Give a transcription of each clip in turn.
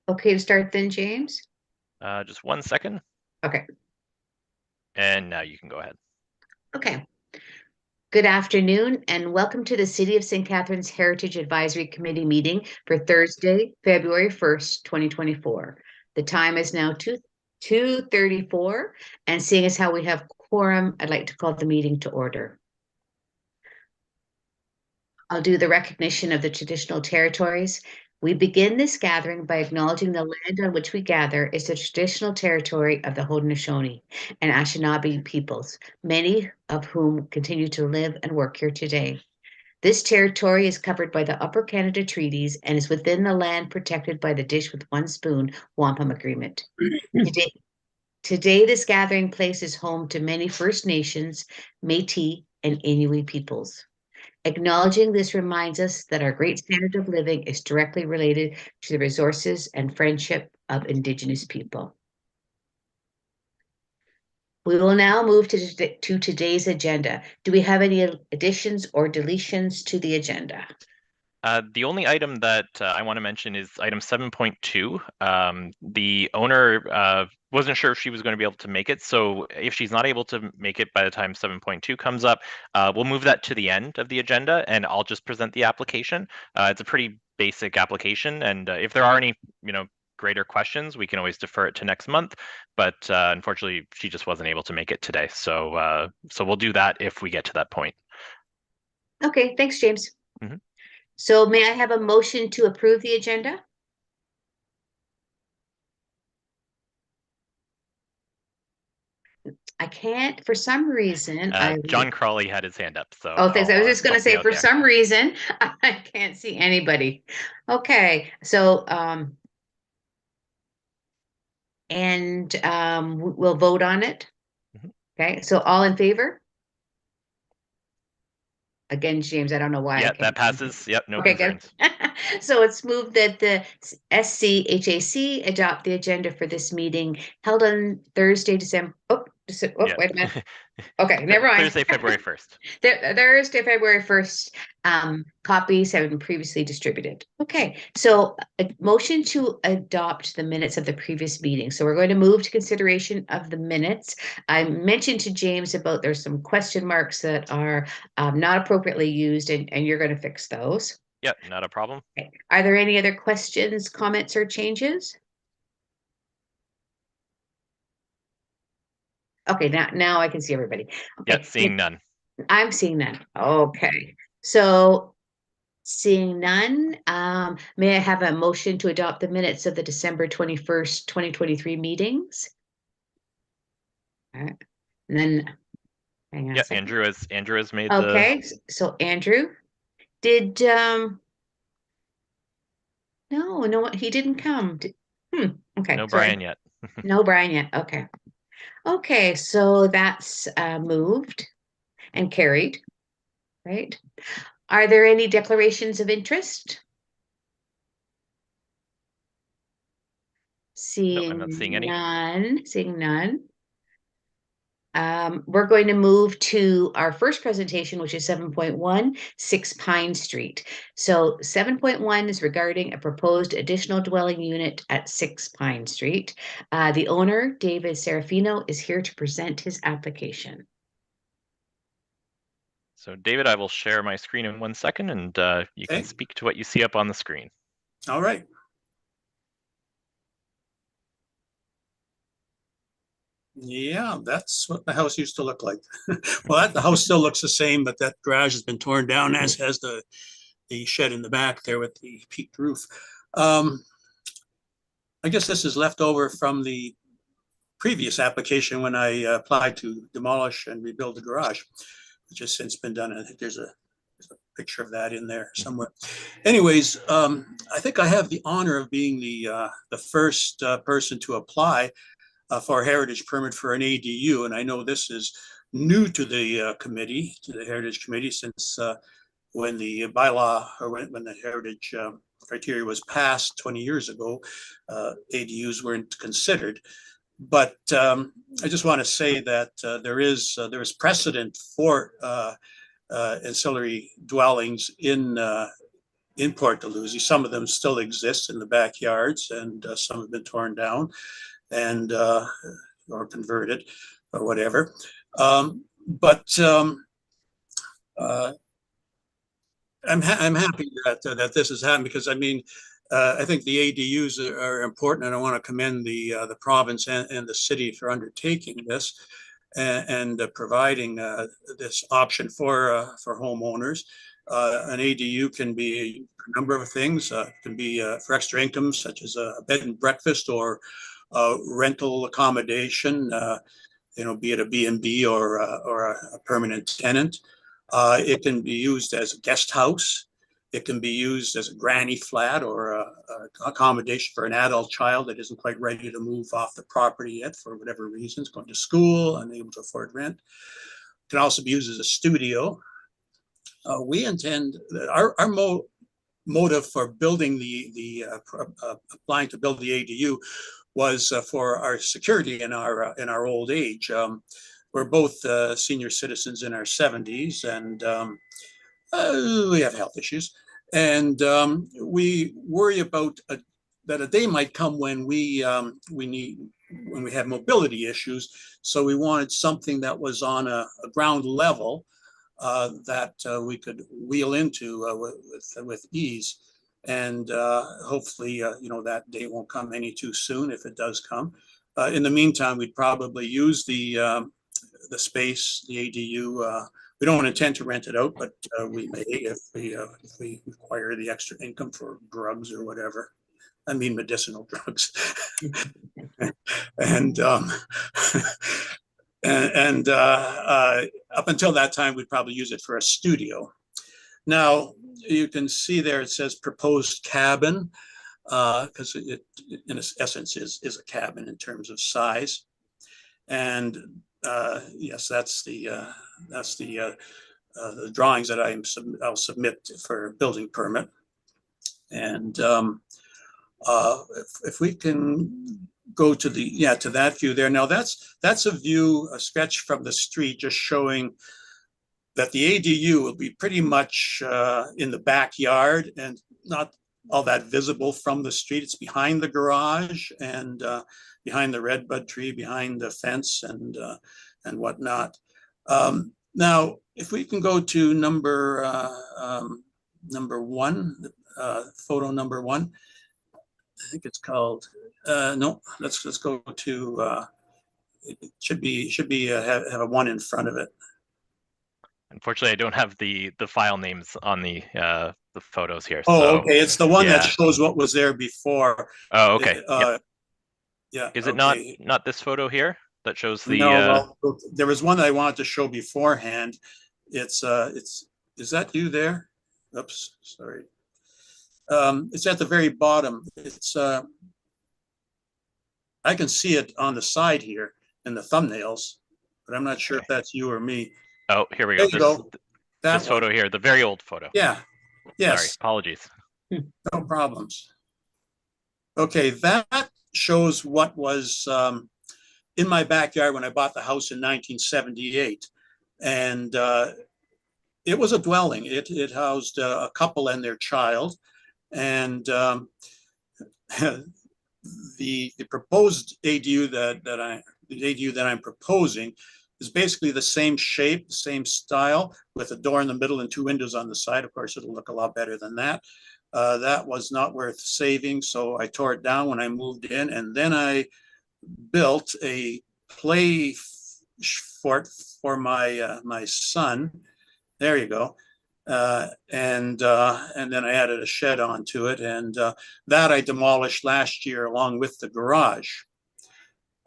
Okay to start then, James? Just 1 second, Okay. and now you can go ahead. Okay. Good afternoon and welcome to the City of St. Catharines Heritage Advisory Committee meeting for Thursday, February 1st, 2024. The time is now 2:34, and seeing as how we have quorum, I'd like to call the meeting to order. I'll do the recognition of the traditional territories. We begin this gathering by acknowledging the land on which we gather is the traditional territory of the Haudenosaunee and Anishinaabe peoples, many of whom continue to live and work here today. This territory is covered by the Upper Canada Treaties and is within the land protected by the Dish with One Spoon Wampum Agreement. Today, this gathering place is home to many First Nations, Métis, and Inuit peoples. Acknowledging this reminds us that our great standard of living is directly related to the resources and friendship of Indigenous people. We will now move to today's agenda. Do we have any additions or deletions to the agenda? The only item that I want to mention is item 7.2. The owner wasn't sure if she was going to be able to make it, so if she's not able to make it by the time 7.2 comes up, we'll move that to the end of the agenda, and I'll just present the application. It's a pretty basic application, and if there are any, greater questions, we can always defer it to next month. But unfortunately, she just wasn't able to make it today, so we'll do that if we get to that point. Okay, thanks, James. Mhm. So may I have a motion to approve the agenda? I can't, for some reason, John Crawley had his hand up, so oh, thanks. I was just going I'll to stay say, out for there. some reason, I can't see anybody. Okay, so, we'll vote on it. Mhm. Okay, so all in favor? Again, James, I don't know why I Yeah, that can't. passes. Yep, no Okay, good. concerns. So it's moved that the SCHAC adopt the agenda for this meeting held on Thursday, Yeah. wait a minute. Okay, never mind. Thursday, February 1st. Thursday, February 1st, copies have been previously distributed. Okay, so a motion to adopt the minutes of the previous meeting. So we're going to move to consideration of the minutes. I mentioned to James about there's some question marks that are not appropriately used, and you're going to fix those. Yep, not a problem. Okay. Are there any other questions, comments, or changes? Okay, now I can see everybody. Yep, Okay, seeing none. I'm seeing that. Okay, so seeing none, may I have a motion to adopt the minutes of the December 21st, 2023 meetings? All right. And then, hang on a Yeah, second. Andrew has made the. Okay, so Andrew, did, no, he didn't come. Okay, No sorry. Brian yet. No, Brian yet. Okay. Okay, so that's moved and carried, right? Are there any declarations of interest? No, I'm not seeing any. Seeing none. We're going to move to our first presentation, which is 7.1, 6 Pine Street. So 7.1 is regarding a proposed additional dwelling unit at 6 Pine Street. The owner, David Serafino, is here to present his application. So David, I will share my screen in 1 second, and you can Okay. speak to what you see up on the screen. All right. Yeah, that's what the house used to look like. Well, the house still looks the same, but that garage has been torn down, as has the shed in the back there with the peaked roof. Um, I guess this is left over from the previous application when I applied to demolish and rebuild the garage, which has since been done. I think there's a picture of that in there somewhere. Anyways, I think I have the honor of being the first person to apply for a heritage permit for an ADU. And I know this is new to the committee, to the Heritage Committee, since when the bylaw or when the heritage criteria was passed 20 years ago, ADUs weren't considered. But I just want to say that there is precedent for ancillary dwellings in in Port Dalhousie. Some of them still exist in the backyards, and some have been torn down and or converted or whatever. But I'm happy that this has happened, because I mean, I think the ADUs are important, and I want to commend the province and the city for undertaking this and providing this option for homeowners. An ADU can be a number of things. It can be for extra income, such as a bed and breakfast or rental accommodation. Be it a B&B or a permanent tenant. It can be used as a guest house. It can be used as a granny flat or a accommodation for an adult child that isn't quite ready to move off the property yet for whatever reasons, going to school, unable to afford rent. It can also be used as a studio. We intend our motive for building applying to build the ADU was for our security in our old age. We're both senior citizens in our 70s, and we have health issues, and we worry about that a day might come when we have mobility issues. So we wanted something that was on a ground level that we could wheel into with ease. And hopefully, that day won't come any too soon if it does come. In the meantime, we'd probably use the space, the ADU. We don't intend to rent it out, but we may if we require the extra income for drugs or whatever. I mean, medicinal drugs. and and up until that time, we'd probably use it for a studio. Now, you can see there it says proposed cabin, because it in essence is a cabin in terms of size. And yes, that's the drawings that I'll submit for building permit. And if we can go to to that view there. Now that's a sketch from the street, just showing that the ADU will be pretty much in the backyard and not all that visible from the street. It's behind the garage and behind the redbud tree, behind the fence and whatnot. Now, if we can go to number one, photo number one. I think it's called. No, let's go to. It should be have a one in front of it. Unfortunately, I don't have the file names on the photos here. Oh, so, okay. It's the one that shows what was there before. Oh, okay. Yep. Yeah. Is it not this photo here that shows the? No, well, there was one that I wanted to show beforehand. Is that you there? Oops, sorry. It's at the very bottom. It's I can see it on the side here in the thumbnails, but I'm not sure if that's you or me. Oh, here we go. This photo here, the very old photo. Yeah. Yes. Sorry, apologies. No problems. Okay, that shows what was in my backyard when I bought the house in 1978. And it was a dwelling. It housed a couple and their child. And the proposed ADU that I'm proposing is basically the same shape, the same style, with a door in the middle and two windows on the side. Of course, it'll look a lot better than that. That was not worth saving, so I tore it down when I moved in, and then I built a play fort for my son. There you go. And then I added a shed onto it, and that I demolished last year along with the garage.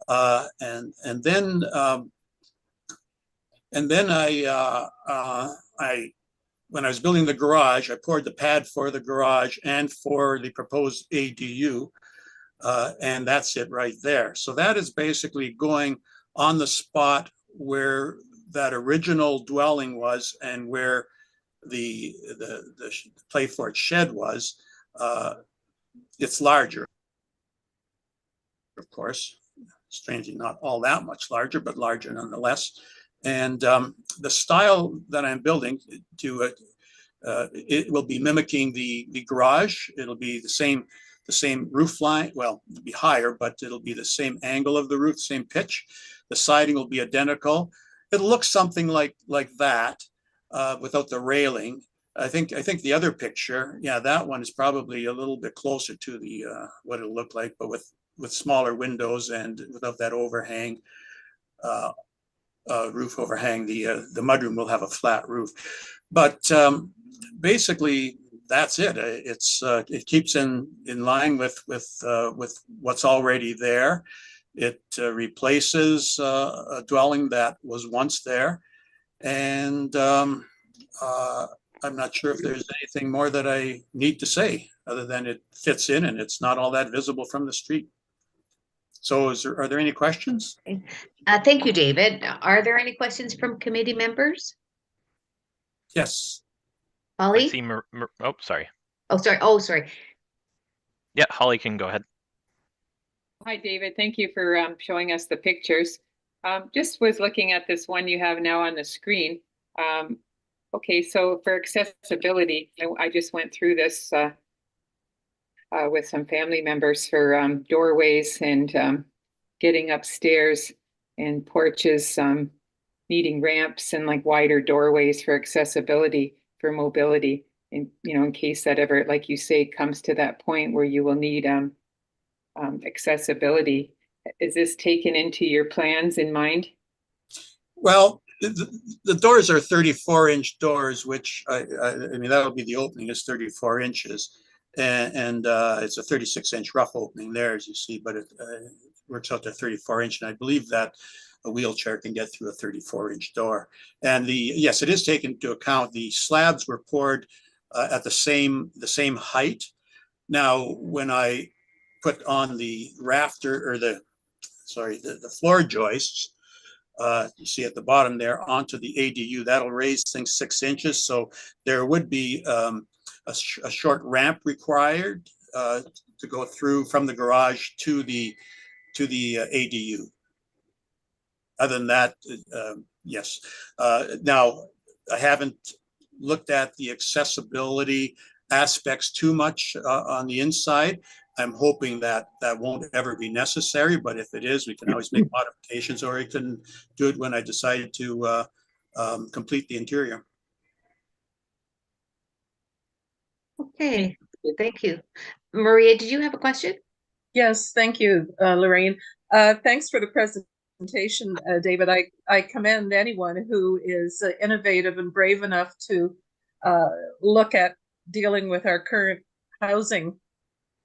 And then I when I was building the garage, I poured the pad for the garage and for the proposed ADU, and that's it right there. So that is basically going on the spot where that original dwelling was and where the play fort shed was. It's larger, of course, strangely not all that much larger, but larger nonetheless. And the style that I'm building It will be mimicking the garage. It'll be the same roof line. Well, it'll be higher, but it'll be the same angle of the roof, same pitch. The siding will be identical. It'll look something like that without the railing. I think the other picture, yeah, that one is probably a little bit closer to the what it'll look like, but with smaller windows and without that overhang. Roof overhang. The mudroom will have a flat roof, but basically that's it. It keeps in line with what's already there. It replaces a dwelling that was once there, and I'm not sure if there's anything more that I need to say other than it fits in and it's not all that visible from the street. So are there any questions? Thank you, David. Are there any questions from committee members? Yes. Holly? I see. Oh, sorry. Oh, sorry. Oh, sorry. Yeah, Holly can go ahead. Hi, David. Thank you for showing us the pictures. Just was looking at this one you have now on the screen. Okay, so for accessibility, I just went through this with some family members for doorways and getting upstairs and porches, needing ramps and like wider doorways for accessibility, for mobility. And, in case that ever, like you say, comes to that point where you will need accessibility. Is this taken into your plans in mind? Well, the doors are 34-inch doors, which I mean, that'll be the opening is 34 inches. And it's a 36-inch rough opening there, as you see, but it works out to 34-inch. And I believe that a wheelchair can get through a 34-inch door. And yes, it is taken into account. The slabs were poured at the same height. Now, when I put on the rafter or the floor joists, you see at the bottom there onto the ADU, that'll raise things 6 inches. So there would be a short ramp required to go through from the garage to the ADU. Other than that, yes. Now, I haven't looked at the accessibility aspects too much on the inside. I'm hoping that won't ever be necessary, but if it is, we can always make modifications, or I can do it when I decide to complete the interior. Okay, thank you. Maria, did you have a question? Yes, thank you, Lorraine. Thanks for the presentation, David. I commend anyone who is innovative and brave enough to look at dealing with our current housing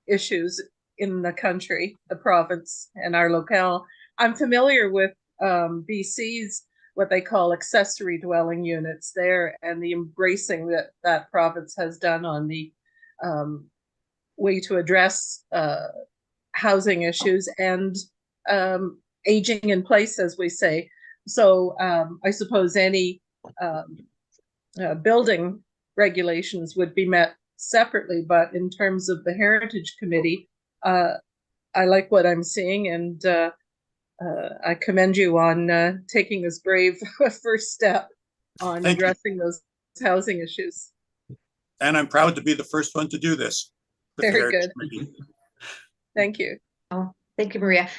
issues in the country, the province, and our locale. I'm familiar with BC's what they call accessory dwelling units there, and the embracing that province has done on the way to address housing issues and aging in place, as we say. So I suppose any building regulations would be met separately, but in terms of the Heritage Committee, I like what I'm seeing, and I commend you on taking this brave first step on addressing those housing issues. And I'm proud to be the first one to do this. Very good. Thank you. Oh, thank you, Maria.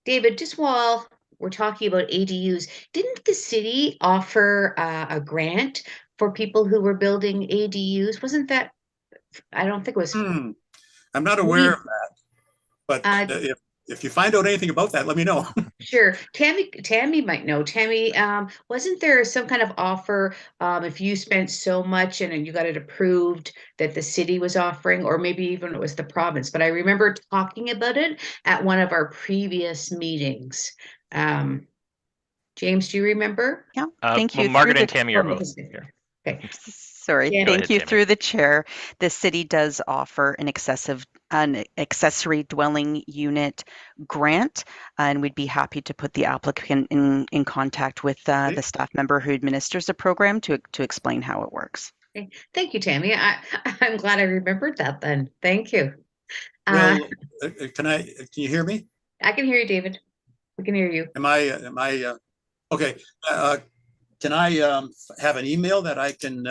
David, just while we're talking about ADUs, didn't the city offer a grant for people who were building ADUs? Wasn't that, I don't think it was. I'm not aware of that, but if you find out anything about that, let me know. Sure. Tammy might know. Tammy, wasn't there some kind of offer if you spent so much and you got it approved that the city was offering, or maybe even it was the province, but I remember talking about it at one of our previous meetings. James, do you remember? Yeah, thank you. Well, Margaret and Tammy are both here. Okay. Sorry, Yeah. thank you. Through the chair, the city does offer an accessory dwelling unit grant, and we'd be happy to put the applicant in contact with the staff member who administers the program to explain how it works. Okay. Thank you, Tammy. I'm glad I remembered that then. Thank you. Well, can you hear me? I can hear you, David. We can hear you. Am I okay? Can I have an email that I can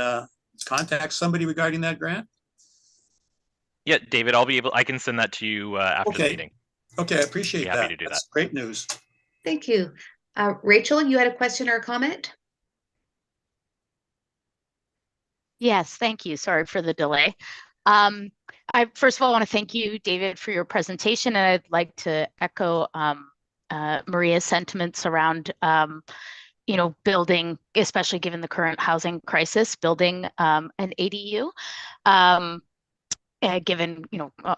contact somebody regarding that grant? Yeah, David, I can send that to you after the meeting. Okay, I appreciate Be happy that. to do That's that. great news. Thank you. Rachel, you had a question or a comment? Yes, thank you. Sorry for the delay. I first of all want to thank you, David, for your presentation, and I'd like to echo Maria's sentiments around building, especially given the current housing crisis, building an ADU. Given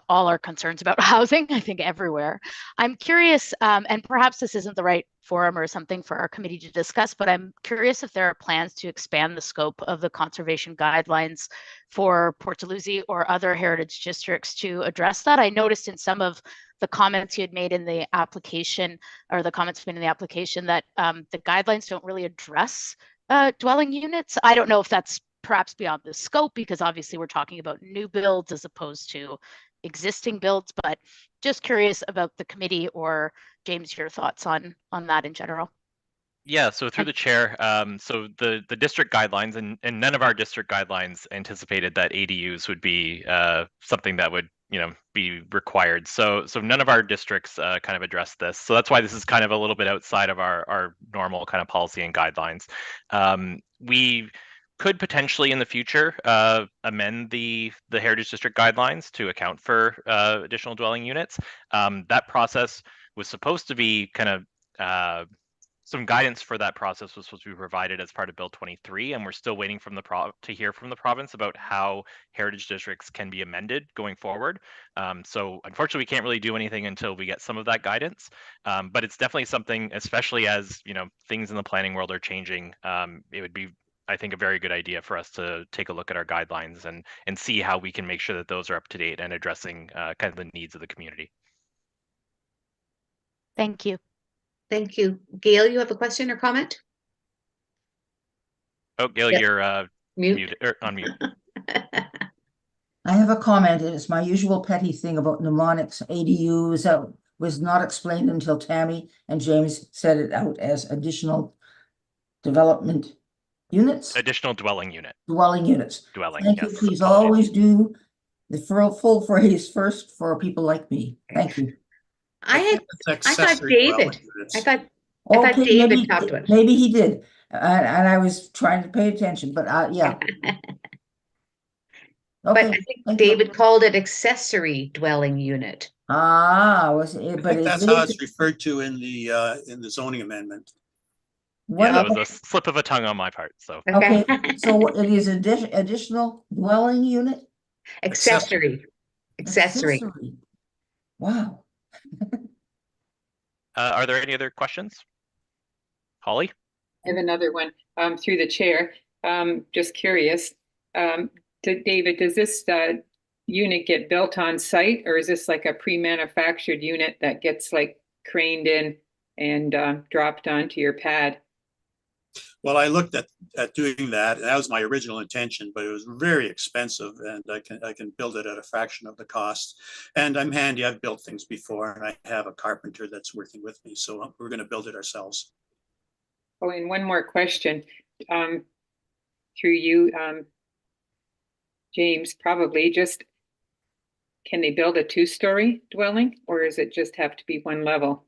all our concerns about housing, I think everywhere. I'm curious, and perhaps this isn't the right forum or something for our committee to discuss, but I'm curious if there are plans to expand the scope of the conservation guidelines for Port Dalhousie or other heritage districts to address that. I noticed in some of the comments you had made in the application, or the comments made in the application, that the guidelines don't really address dwelling units. I don't know if that's perhaps beyond the scope, because obviously we're talking about new builds as opposed to existing builds, but just curious about the committee, or James, your thoughts on that in general. Yeah, so through the chair, so the district guidelines, and none of our district guidelines anticipated that ADUs would be something that would be required. So none of our districts kind of address this. So that's why this is kind of a little bit outside of our normal kind of policy and guidelines. We could potentially in the future amend the Heritage District guidelines to account for additional dwelling units. That process was supposed to be kind of some guidance for that process was supposed to be provided as part of Bill 23, and we're still waiting from to hear from the province about how heritage districts can be amended going forward. So unfortunately, we can't really do anything until we get some of that guidance. But it's definitely something, especially as things in the planning world are changing. It would be, I think, a very good idea for us to take a look at our guidelines and see how we can make sure that those are up to date and addressing kind of the needs of the community. Thank you. Thank you. Gail, you have a question or comment? Oh, Gail, Yep. you're Mute. on mute. I have a comment, and it's my usual petty thing about mnemonics. ADUs that was not explained until Tammy and James said it out as additional development units. Additional dwelling unit. Dwelling units. Dwelling, Thank yes. you. Please Apologies. always do the full phrase first for people like me. Thank you. I thought Accessory David. dwelling units. I thought Okay, David talked about it. maybe he did, and I was trying to pay attention, but yeah. But Okay, I think thank you. David called it accessory dwelling unit. Was it? I But think that's how it's referred to in the zoning amendment. what? Yeah, that was a slip of a tongue on my part. So Okay, so it is additional dwelling unit? Accessory. Accessory. Wow. are there any other questions? Holly? I have another one through the chair. Just curious, David, does this unit get built on site, or is this like a pre-manufactured unit that gets like craned in and dropped onto your pad? Well, I looked at doing that, and that was my original intention, but it was very expensive, and I can build it at a fraction of the cost. And I'm handy. I've built things before, and I have a carpenter that's working with me, so we're going to build it ourselves. Oh, and one more question through you, James, probably just, can they build a 2-story dwelling, or does it just have to be one level?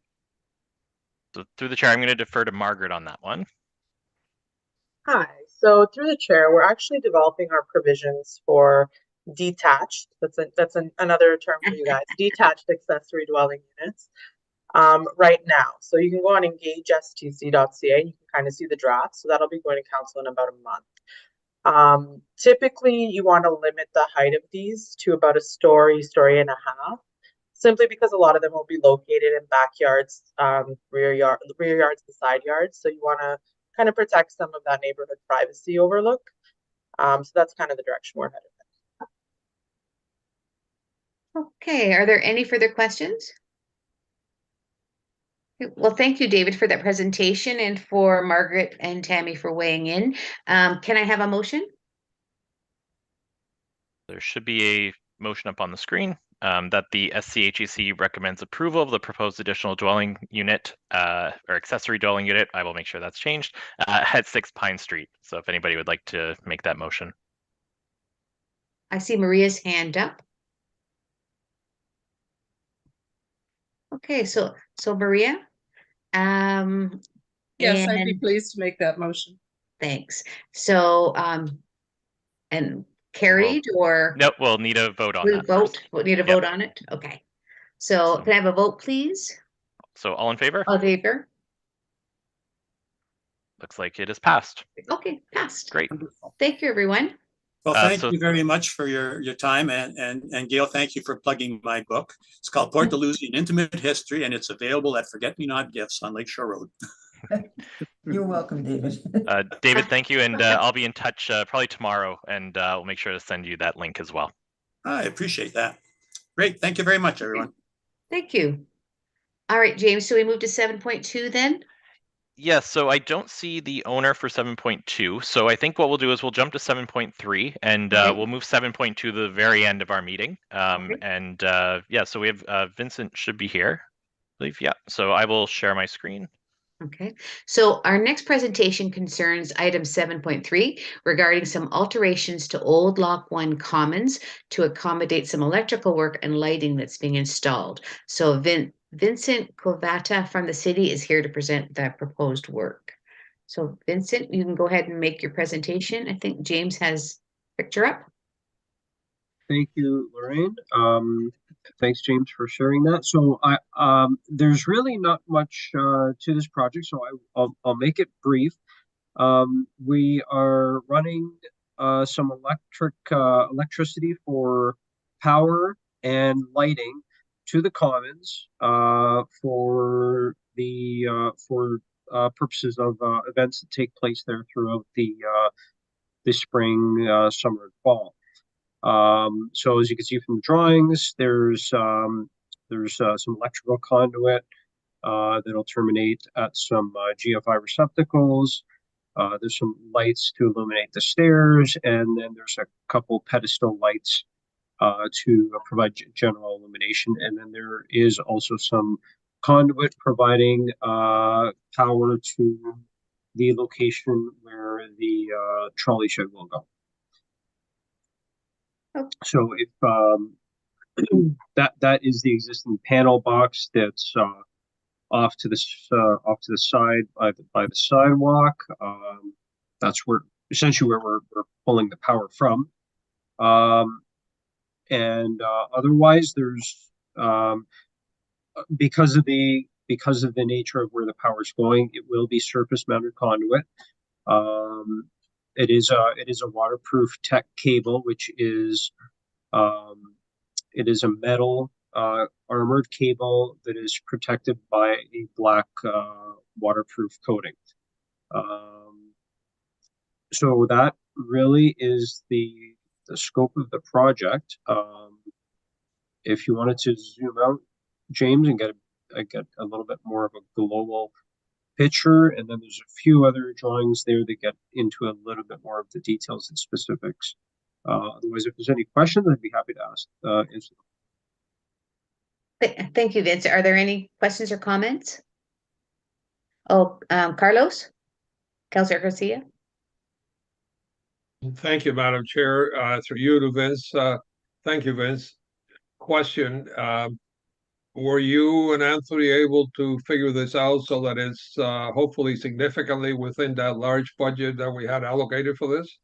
So through the chair, I'm going to defer to Margaret on that one. Hi, so through the chair, we're actually developing our provisions for detached, that's another term for you guys, detached accessory dwelling units right now. So you can go on engagestc.ca and you can kind of see the draft. So that'll be going to council in about a month. Typically, you want to limit the height of these to about a story and a half, simply because a lot of them will be located in backyards, rear yards and side yards. So you want to kind of protect some of that neighborhood privacy overlook. So that's kind of the direction we're headed. Okay, are there any further questions? Well, thank you, David, for that presentation, and for Margaret and Tammy for weighing in. Can I have a motion? There should be a motion up on the screen that the SCHEC recommends approval of the proposed additional dwelling unit or accessory dwelling unit. I will make sure that's changed at 6 Pine Street. So if anybody would like to make that motion. I see Maria's hand up. Okay, so Maria, Yes, I'd be and pleased to make that motion. thanks. So, and carried or No, we'll need a vote on we that vote? first. We'll need a Yep. vote on it? Okay. So So- can I have a vote, please? So all in favor? All in favor? Looks like it is passed. Okay, passed. Great. Thank you, everyone. Well, thank So- you very much for your time, and Gail, thank you for plugging my book. It's called Port Dalhousie: An Intimate History, and it's available at Forget Me Not Gifts on Lakeshore Road. You're welcome, David. David, thank you, and I'll be in touch probably tomorrow, and we'll make sure to send you that link as well. I appreciate that. Great. Thank you very much, everyone. Thank you. All right, James, so we move to 7.2 then? Yes, so I don't see the owner for 7.2. So I think what we'll do is we'll jump to 7.3, and Okay. we'll move 7.2 to the very end of our meeting. Okay. And yeah, so we have Vincent should be here, I believe. Yeah, so I will share my screen. Okay, so our next presentation concerns item 7.3 regarding some alterations to Old Lock 1 Commons to accommodate some electrical work and lighting that's being installed. So Vincent Covata from the city is here to present the proposed work. So Vincent, you can go ahead and make your presentation. I think James has a picture up. Thank you, Lorraine. Thanks, James, for sharing that. So there's really not much to this project, so I'll make it brief. We are running some electricity for power and lighting to the commons for purposes of events that take place there throughout the spring, summer, and fall. So as you can see from the drawings, there's some electrical conduit that'll terminate at some GFI receptacles. There's some lights to illuminate the stairs, and then there's a couple pedestal lights to provide general illumination. And then there is also some conduit providing power to the location where the trolley shed will go. So if that is the existing panel box that's off to the side by the sidewalk. That's essentially where we're pulling the power from. And otherwise, there's because of the nature of where the power is going, it will be surface mounted conduit. It is a waterproof tech cable, which is it is a metal armored cable that is protected by a black waterproof coating. So that really is the scope of the project. If you wanted to zoom out, James, and get a little bit more of a global picture, and then there's a few other drawings there that get into a little bit more of the details and specifics. Otherwise, if there's any questions, I'd be happy to answer them. Thank you, Vince. Are there any questions or comments? Oh, Carlos? Councilor Garcia? Thank you, Madam Chair. Through you to Vince. Thank you, Vince. Question, were you and Anthony able to figure this out so that it's hopefully significantly within that large budget that we had allocated for this?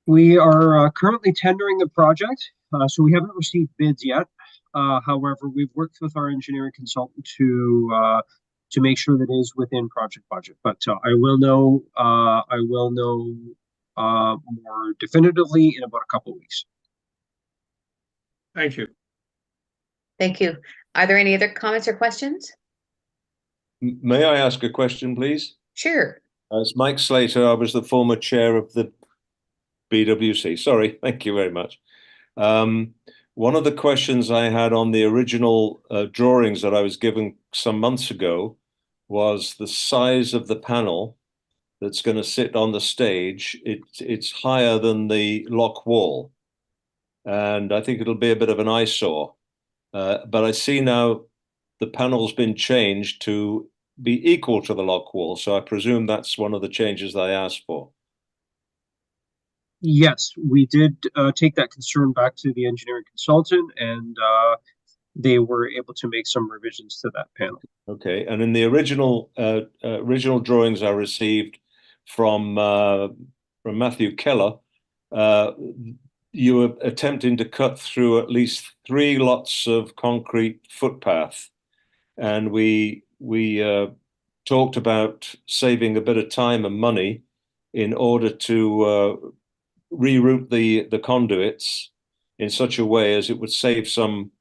We are currently tendering the project, so we haven't received bids yet. However, we've worked with our engineering consultant to make sure that it is within project budget. But I will know more definitively in about a couple of weeks. Thank you. Thank you. Are there any other comments or questions? May I ask a question, please? Sure. As Mike Slater, I was the former chair of the BWC. Sorry, thank you very much. One of the questions I had on the original drawings that I was given some months ago was the size of the panel that's going to sit on the stage. It's higher than the lock wall, and I think it'll be a bit of an eyesore. But I see now the panel's been changed to be equal to the lock wall, so I presume that's one of the changes that I asked for. Yes, we did take that concern back to the engineering consultant, and they were able to make some revisions to that panel. Okay, and in the original drawings I received from Matthew Keller, you were attempting to cut through at least 3 lots of concrete footpath, and we talked about saving a bit of time and money in order to reroute the conduits in such a way as it would save some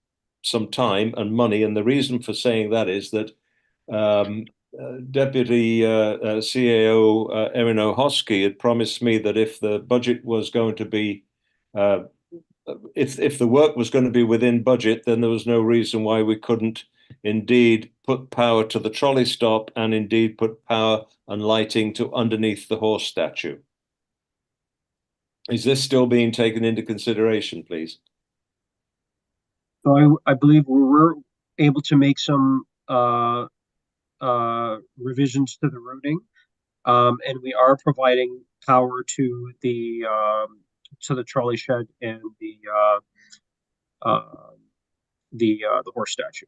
time and money. And the reason for saying that is that Deputy CAO Erin O'Hosky had promised me that if the budget was going to be if the work was going to be within budget, then there was no reason why we couldn't indeed put power to the trolley stop and indeed put power and lighting to underneath the horse statue. Is this still being taken into consideration, please? So I believe we were able to make some revisions to the routing, and we are providing power to the trolley shed and the horse statue.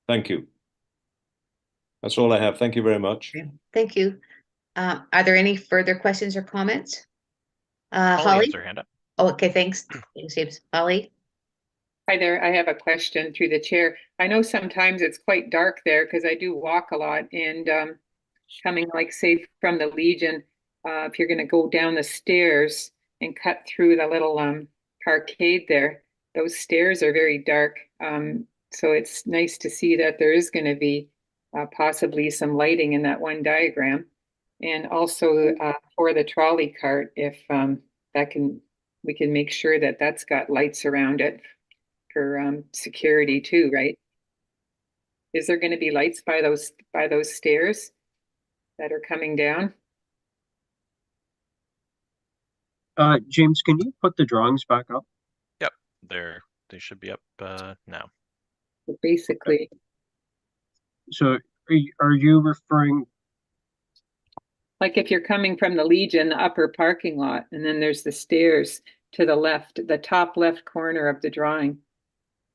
Thank you. That's all I have. Thank you very much. Thank you. Are there any further questions or comments? Holly Holly? has her hand up. Oh, okay, thanks. Thanks, James. Holly? Hi there. I have a question through the chair. I know sometimes it's quite dark there because I do walk a lot, and coming, like, say, from the Legion, if you're going to go down the stairs and cut through the little parkade there, those stairs are very dark. So it's nice to see that there is going to be possibly some lighting in that one diagram. And also for the trolley cart, if we can make sure that that's got lights around it for security too, right? Is there going to be lights by those stairs that are coming down? James, can you put the drawings back up? Yep, they should be up now. So basically, So are you referring? like if you're coming from the Legion, the upper parking lot, and then there's the stairs to the left, the top left corner of the drawing.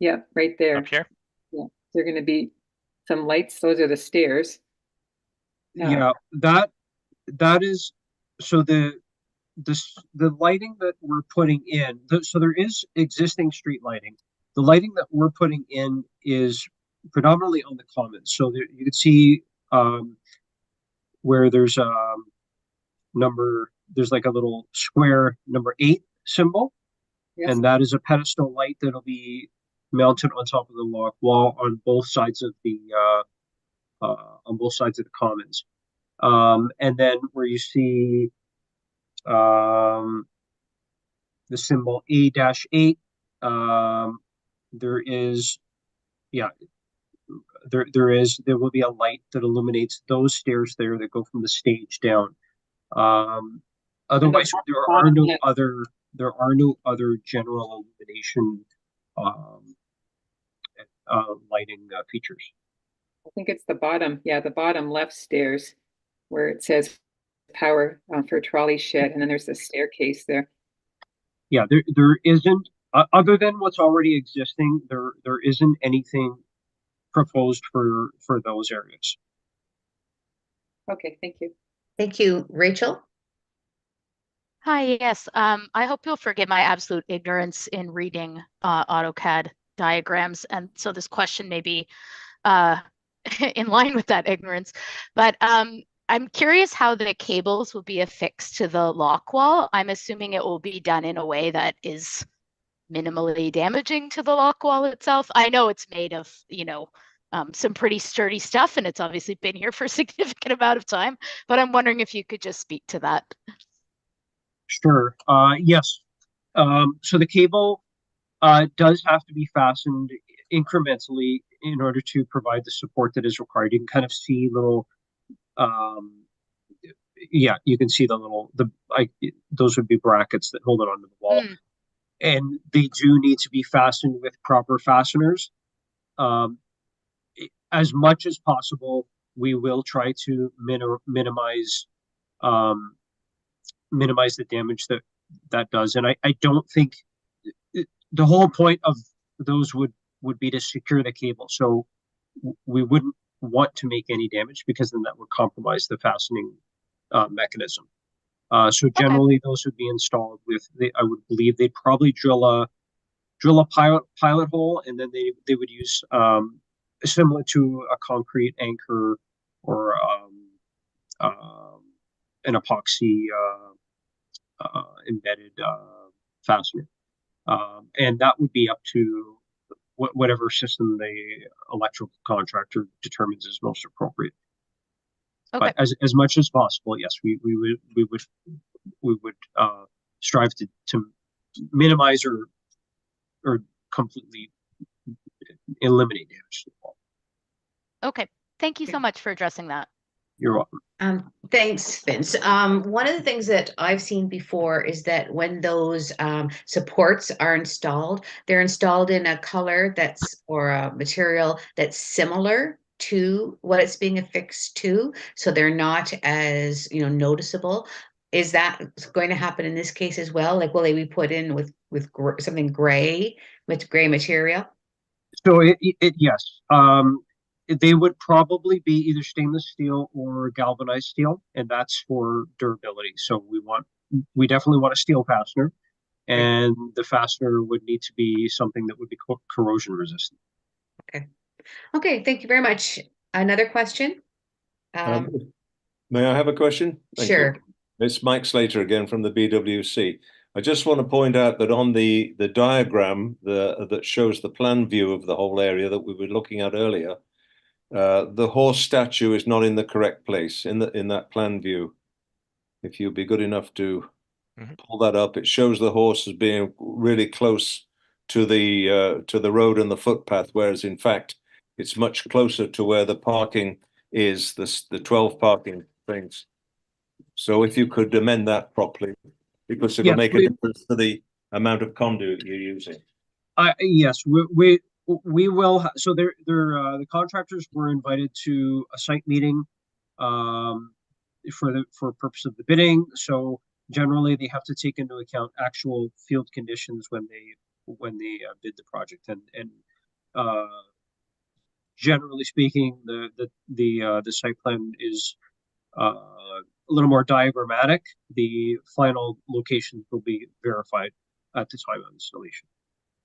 Yep, right there. Up here? Yeah, there going to be some lights. Those are the stairs. Yeah, that is, so the lighting that we're putting in, so there is existing street lighting. The lighting that we're putting in is predominantly on the commons. So there, you can see where there's there's like a little square number 8 symbol. Yes. And that is a pedestal light that'll be mounted on top of the lock wall on both sides of the commons. And then where you see the symbol A-8, there will be a light that illuminates those stairs there that go from the stage down. Otherwise, there are no other general illumination lighting features. I think it's the bottom, the bottom left stairs where it says power for trolley shed, and then there's the staircase there. Yeah, there isn't, other than what's already existing, there isn't anything proposed for those areas. Okay, thank you. Thank you. Rachel? Hi, yes. I hope you'll forgive my absolute ignorance in reading AutoCAD diagrams. And so this question may be in line with that ignorance. But I'm curious how the cables will be affixed to the lock wall. I'm assuming it will be done in a way that is minimally damaging to the lock wall itself. I know it's made of, some pretty sturdy stuff, and it's obviously been here for a significant amount of time. But I'm wondering if you could just speak to that. Sure. Yes. So the cable does have to be fastened incrementally in order to provide the support that is required. You can kind of see little, you can see those would be brackets that hold it onto the wall. And they do need to be fastened with proper fasteners. As much as possible, we will try to minimize the damage that does. And I don't think the whole point of those would be to secure the cable. So we wouldn't want to make any damage, because then that would compromise the fastening mechanism. So generally those would be installed with, I would believe they'd probably drill a pilot hole, and then they would use similar to a concrete anchor or an epoxy embedded fastener. And that would be up to whatever system the electrical contractor determines is most appropriate. Okay. But as much as possible, yes, we would strive to minimize or completely eliminate damage to the wall. Okay. Thank you so much for addressing that. You're welcome. Thanks, Vince. One of the things that I've seen before is that when those supports are installed, they're installed in a color or a material that's similar to what it's being affixed to, so they're not as noticeable. Is that going to happen in this case as well? Like, will they be put in with something gray, with gray material? So yes. They would probably be either stainless steel or galvanized steel, and that's for durability. So we definitely want a steel fastener, and the fastener would need to be something that would be corrosion resistant. Okay, thank you very much. Another question? May I have a question? Thank Sure. you. It's Mike Slater again from the BWC. I just want to point out that on the diagram that shows the plan view of the whole area that we were looking at earlier, the horse statue is not in the correct place in that plan view. If you'd be good enough to pull that up, it shows the horse as being really close to the road and the footpath, whereas in fact it's much closer to where the parking is, the 12 parking things. So if you could amend that properly, because it'll make a difference to the amount of conduit you're using. Yes, we will. So the contractors were invited to a site meeting for purpose of the bidding. So generally, they have to take into account actual field conditions when they bid the project, and generally speaking, the site plan is a little more diagrammatic. The final locations will be verified at the time of installation.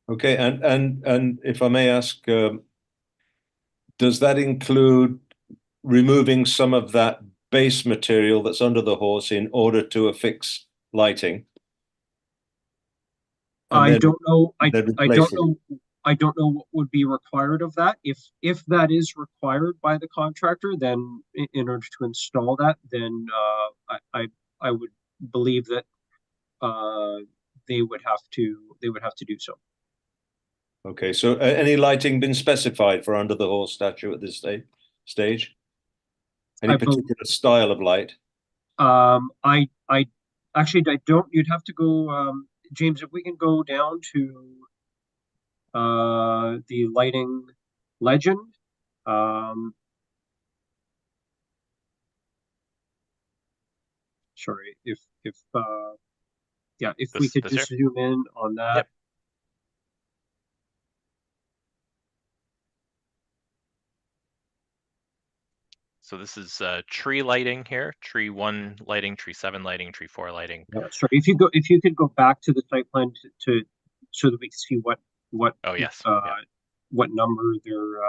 Okay, and if I may ask, does that include removing some of that base material that's under the horse in order to affix lighting? I don't know. I don't know what would be required of that. If that is required by the contractor, then in order to install that, then I would believe that they would have to do so. Okay, so any lighting been specified for under the horse statue at this stage? Any particular style of light? I actually don't. You'd have to go, James, if we can go down to the lighting legend. Sorry, if we could just zoom in on that. Yep. So this is tree lighting here, tree 1 lighting, tree 7 lighting, tree 4 lighting. Sorry, if you could go back to the site plan to so that we can see what oh yes what number they're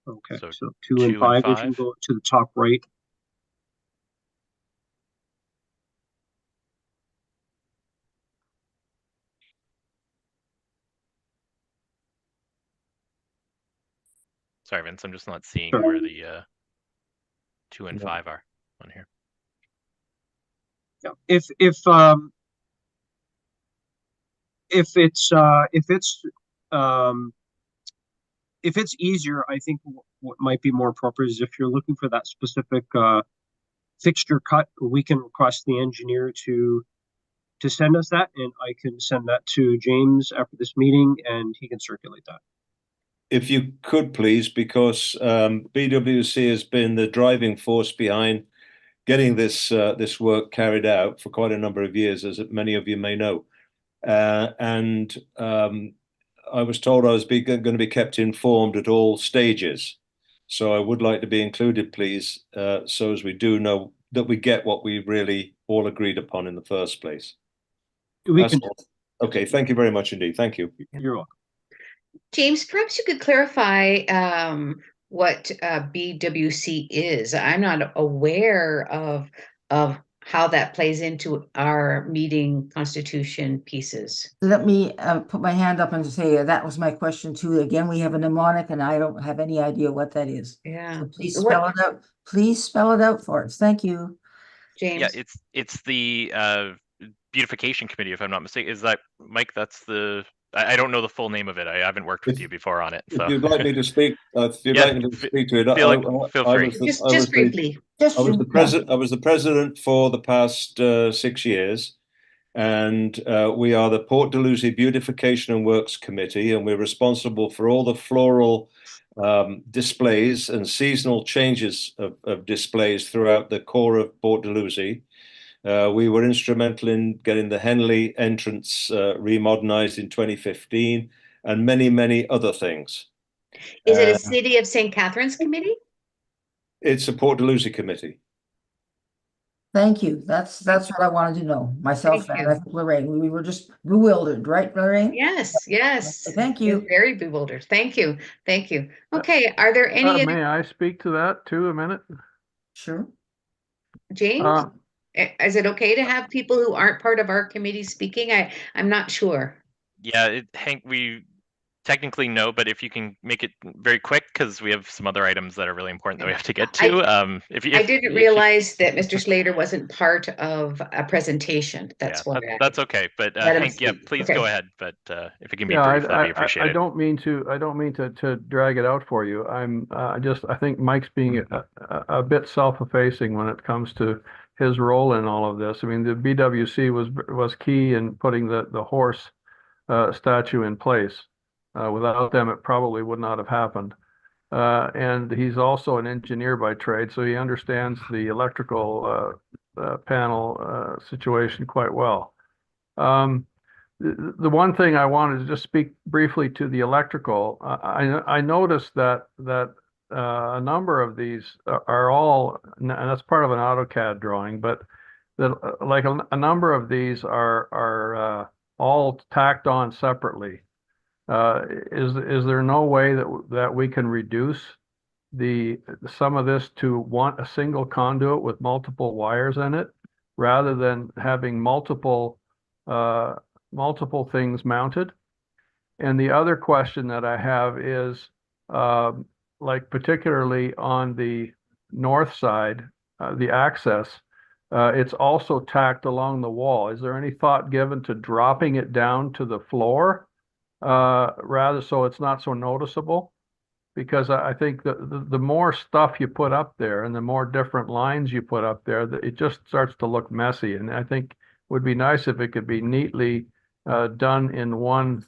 okay. So 2 2 and 5, 5. if you can go to the top right. Sorry, Vince, I'm just not seeing where the 2 and 5 are on here. Yeah. If it's easier, I think what might be more appropriate is if you're looking for that specific fixture cut, we can request the engineer to send us that, and I can send that to James after this meeting, and he can circulate that. If you could please, because BWC has been the driving force behind getting this work carried out for quite a number of years, as many of you may know. And I was told I was going to be kept informed at all stages. So I would like to be included, please, so as we do know that we get what we really all agreed upon in the first place. Okay, thank you very much indeed. Thank you. You're welcome. James, perhaps you could clarify what BWC is. I'm not aware of how that plays into our meeting constitution pieces. Let me put my hand up and say that was my question too. Again, we have a mnemonic and I don't have any idea what that is. Yeah. So please spell it out. Please spell it out for us. Thank you. James. Yeah, it's the beautification committee, if I'm not mistaken. Is that, Mike? That's the. I don't know the full name of it. I haven't worked with you before on it. So. If you'd like me to speak, if you'd Yeah, like me to speak to it, feel free. Just briefly. I was the president for the past 6 years, and we are the Port Dalhousie Beautification and Works Committee, and we're responsible for all the floral displays and seasonal changes of displays throughout the core of Port Dalhousie. We were instrumental in getting the Henley entrance remodernized in 2015, and many, many other things. Is it a City of St. Catharines committee? It's a Port Dalhousie committee. Thank you. That's what I wanted to know myself. Thank And you. I think Lorraine, we were just bewildered, right, Lorraine? Yes, yes. Thank You're you. very bewildered. Thank you. Thank you. Okay, are there any May I speak to that too a minute? Sure. James? Is it okay to have people who aren't part of our committee speaking? I'm not sure. Yeah, Hank, we technically no, but if you can make it very quick, because we have some other items that are really important that we have to get to. I didn't realize that Mr. Slater wasn't part of a presentation. That's why. That's okay. But Hank, yeah, please go ahead. But if it can be brief, that'd be appreciated. I don't mean to drag it out for you. I think Mike's being a bit self-effacing when it comes to his role in all of this. I mean, the BWC was key in putting the horse statue in place. Without them, it probably would not have happened. And he's also an engineer by trade, so he understands the electrical panel situation quite well. The one thing I wanted to just speak briefly to the electrical. I noticed that a number of these are all, and that's part of an AutoCAD drawing, but that like a number of these are all tacked on separately. Is there no way that we can reduce some of this to a single conduit with multiple wires in it, rather than having multiple things mounted? And the other question that I have is, like particularly on the north side, the access, it's also tacked along the wall. Is there any thought given to dropping it down to the floor? Rather so it's not so noticeable, because I think the more stuff you put up there and the more different lines you put up there, it just starts to look messy. And I think it would be nice if it could be neatly done in one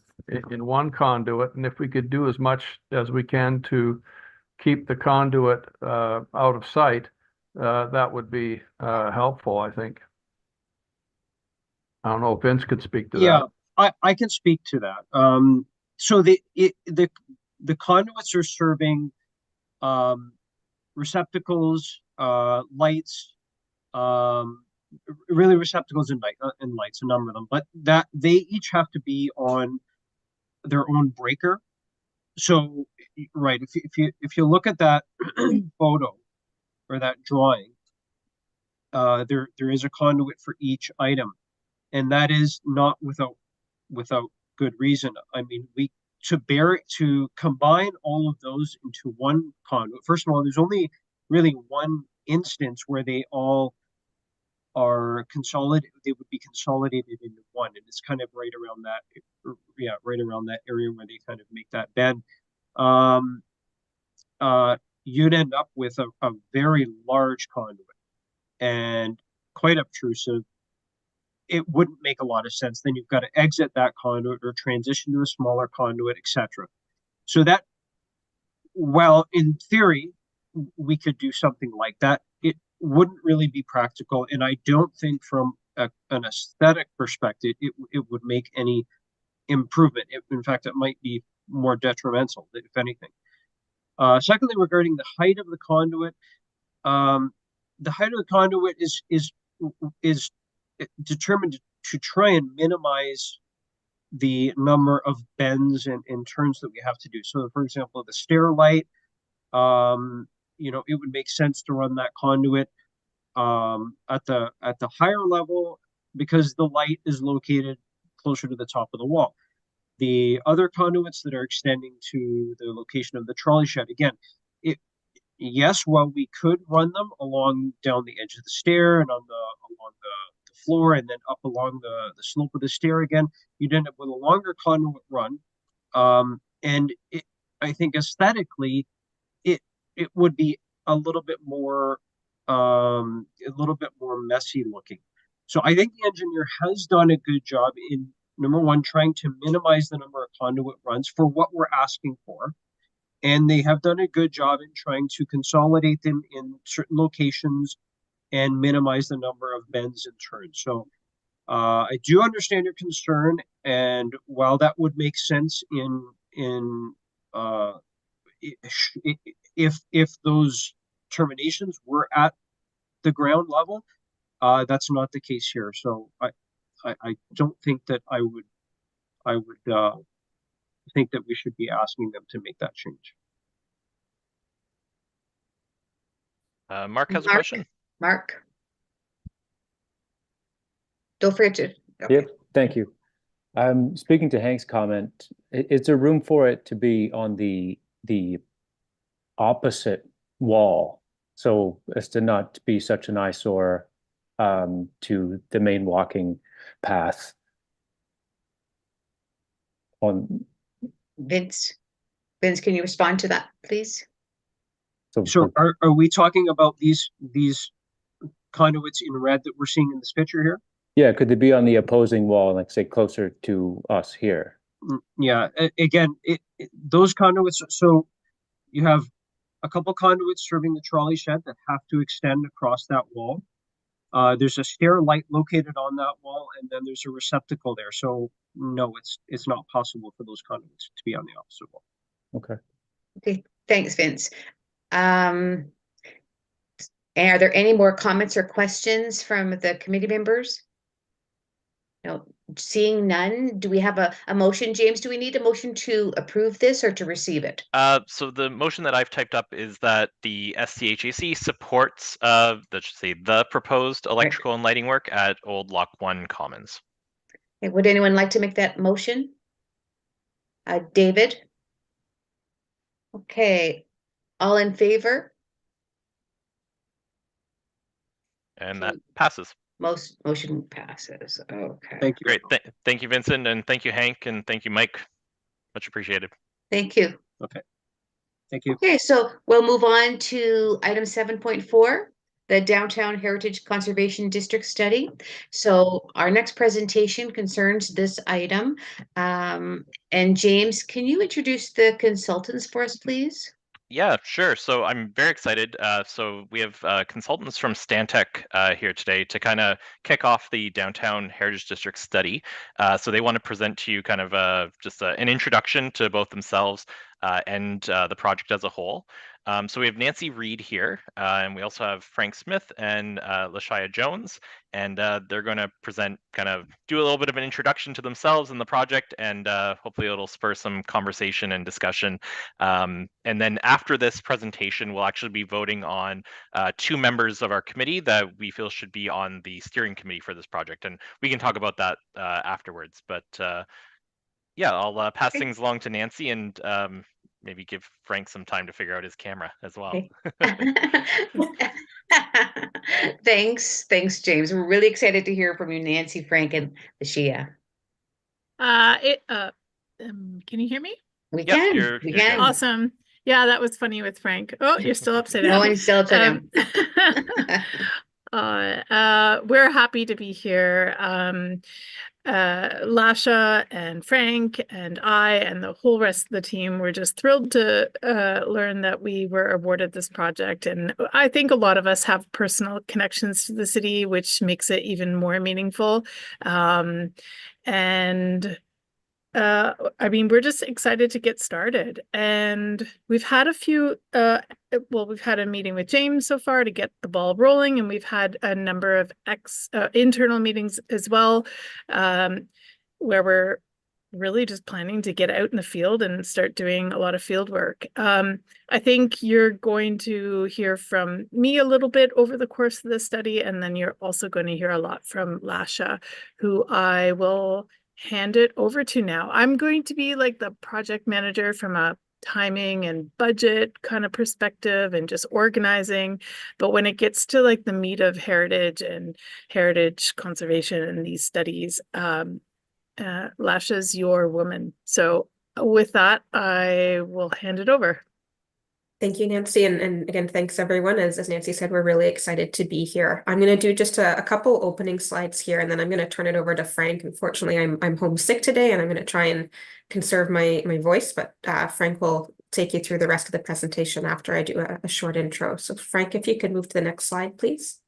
conduit, and if we could do as much as we can to keep the conduit out of sight, that would be helpful, I think. I don't know if Vince could speak to that. I can speak to that. So the conduits are serving receptacles, lights, really receptacles and lights, a number of them, but that they each have to be on their own breaker. So, right, if you look at that photo or that drawing, there is a conduit for each item, and that is not without good reason. I mean, to combine all of those into one conduit. First of all, there's only really one instance where they all are consolidated. They would be consolidated into one, and it's kind of right around that area where they kind of make that bend. You'd end up with a very large conduit and quite obtrusive. It wouldn't make a lot of sense. Then you've got to exit that conduit or transition to a smaller conduit, etc. So that, well, in theory, we could do something like that. wouldn't really be practical. And I don't think from an aesthetic perspective, it would make any improvement. In fact, it might be more detrimental, if anything. Secondly, regarding the height of the conduit, the height of the conduit is determined to try and minimize the number of bends and turns that we have to do. So, for example, the stair light, it would make sense to run that conduit at the higher level because the light is located closer to the top of the wall. The other conduits that are extending to the location of the trolley shed, again, yes, while we could run them along down the edge of the stair and along the floor and then up along the slope of the stair again, you'd end up with a longer conduit run. And I think aesthetically, it would be a little bit more messy looking. So I think the engineer has done a good job in, number one, trying to minimize the number of conduit runs for what we're asking for. And they have done a good job in trying to consolidate them in certain locations and minimize the number of bends and turns. So I do understand your concern, and while that would make sense if those terminations were at the ground level, that's not the case here. So I don't think that I would think that we should be asking them to make that change. Mark has a question. Mark, feel free to. Okay. Yep, thank you. Speaking to Hank's comment, is there room for it to be on the opposite wall, so as to not be such an eyesore to the main walking path? On Vince, can you respond to that, please? So are we talking about these conduits in red that we're seeing in this picture here? Yeah, could they be on the opposing wall, like say closer to us here? Yeah, again, those conduits, so you have a couple conduits serving the trolley shed that have to extend across that wall. There's a stair light located on that wall, and then there's a receptacle there. So no, it's not possible for those conduits to be on the opposite wall. Okay, thanks, Vince. And are there any more comments or questions from the committee members? No, seeing none. Do we have a motion, James? Do we need a motion to approve this or to receive it? So the motion that I've typed up is that the SCHAC supports the proposed electrical and lighting work at Old Lock 1 Commons. Okay, would anyone like to make that motion? David? Okay, all in favor? And that passes. Motion passes. Okay. Thank you. Great. Thank you, Vincent, and thank you, Hank, and thank you, Mike. Much appreciated. Thank you. Okay. Thank you. Okay, so we'll move on to item 7.4, the Downtown Heritage Conservation District Study. So our next presentation concerns this item. And James, can you introduce the consultants for us, please? Yeah, sure. So I'm very excited. So we have consultants from Stantec here today to kind of kick off the Downtown Heritage District study. So they want to present to you kind of just an introduction to both themselves and the project as a whole. So we have Nancy Reed here, and we also have Frank Smith and Lashaya Jones, and they're going to present, kind of do a little bit of an introduction to themselves and the project, and hopefully it'll spur some conversation and discussion. And then after this presentation, we'll actually be voting on 2 members of our committee that we feel should be on the steering committee for this project, and we can talk about that afterwards. But yeah, I'll pass things along to Nancy and maybe give Frank some time to figure out his camera as well. Okay. Thanks, James. We're really excited to hear from you, Nancy, Frank, and Lashia. Can you hear me? We can. We can. Awesome. Yeah, that was funny with Frank. Oh, you're still upside down. No, I'm still upside down. We're happy to be here. Lasha and Frank and I and the whole rest of the team were just thrilled to learn that we were awarded this project. And I think a lot of us have personal connections to the city, which makes it even more meaningful. And I mean, we're just excited to get started. And we've had a few, we've had a meeting with James so far to get the ball rolling, and we've had a number of internal meetings as well, where we're really just planning to get out in the field and start doing a lot of field work. I think you're going to hear from me a little bit over the course of the study, and then you're also going to hear a lot from Lasha, who I will hand it over to now. I'm going to be like the project manager from a timing and budget kind of perspective and just organizing. But when it gets to like the meat of heritage and heritage conservation and these studies, Lasha's your woman. So with that, I will hand it over. Thank you, Nancy. And again, thanks everyone. As Nancy said, we're really excited to be here. I'm going to do just a couple opening slides here, and then I'm going to turn it over to Frank. Unfortunately, I'm homesick today, and I'm going to try and conserve my voice, but Frank will take you through the rest of the presentation after I do a short intro. So Frank, if you could move to the next slide, please.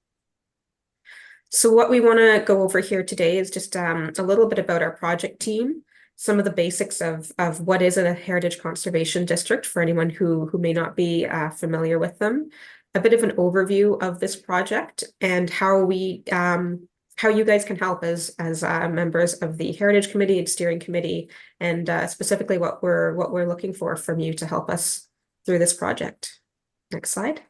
So what we want to go over here today is just a little bit about our project team, some of the basics of what is a heritage conservation district for anyone who may not be familiar with them, a bit of an overview of this project, and how you guys can help as members of the Heritage Committee and Steering Committee, and specifically what we're looking for from you to help us through this project. Next slide.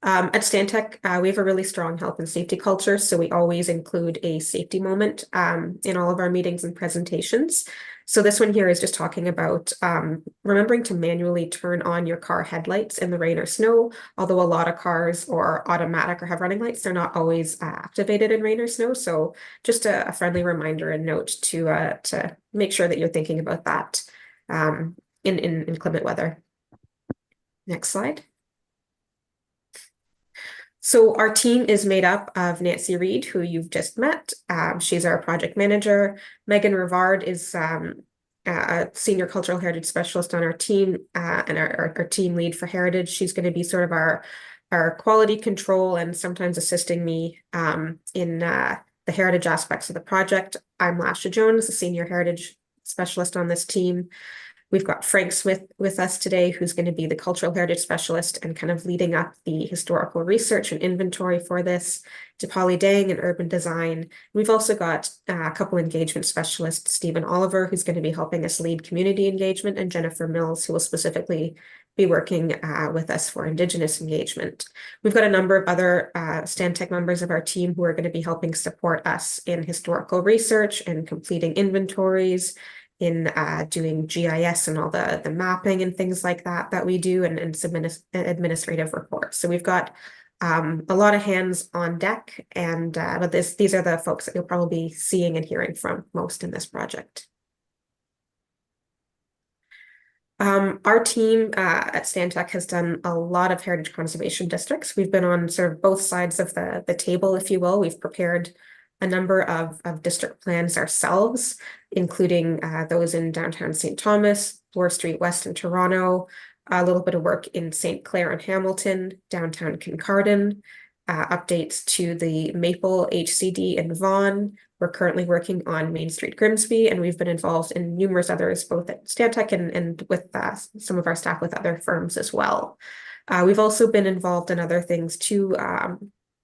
At Stantec, we have a really strong health and safety culture, so we always include a safety moment in all of our meetings and presentations. So this one here is just talking about remembering to manually turn on your car headlights in the rain or snow. Although a lot of cars are automatic or have running lights, they're not always activated in rain or snow. So just a friendly reminder and note to make sure that you're thinking about that in inclement weather. Next slide. So our team is made up of Nancy Reed, who you've just met. She's our project manager. Megan Rivard is a senior cultural heritage specialist on our team and our team lead for heritage. She's going to be sort of our quality control and sometimes assisting me in the heritage aspects of the project. I'm Lasha Jones, the senior heritage specialist on this team. We've got Frank Smith with us today, who's going to be the cultural heritage specialist and kind of leading up the historical research and inventory for this. Dipali Dang in urban design. We've also got a couple engagement specialists, Stephen Oliver, who's going to be helping us lead community engagement, and Jennifer Mills, who will specifically be working with us for Indigenous engagement. We've got a number of other Stantec members of our team who are going to be helping support us in historical research and completing inventories, in doing GIS and all the mapping and things like that we do, and submit administrative reports. So we've got a lot of hands on deck, and but these are the folks that you'll probably be seeing and hearing from most in this project. Our team at Stantec has done a lot of heritage conservation districts. We've been on sort of both sides of the table, if you will. We've prepared a number of district plans ourselves, including those in downtown St. Thomas, Bloor Street West in Toronto, a little bit of work in St. Clair and Hamilton, downtown Kincardine, updates to the Maple HCD in Vaughan. We're currently working on Main Street Grimsby, and we've been involved in numerous others, both at Stantec and with some of our staff with other firms as well. We've also been involved in other things too,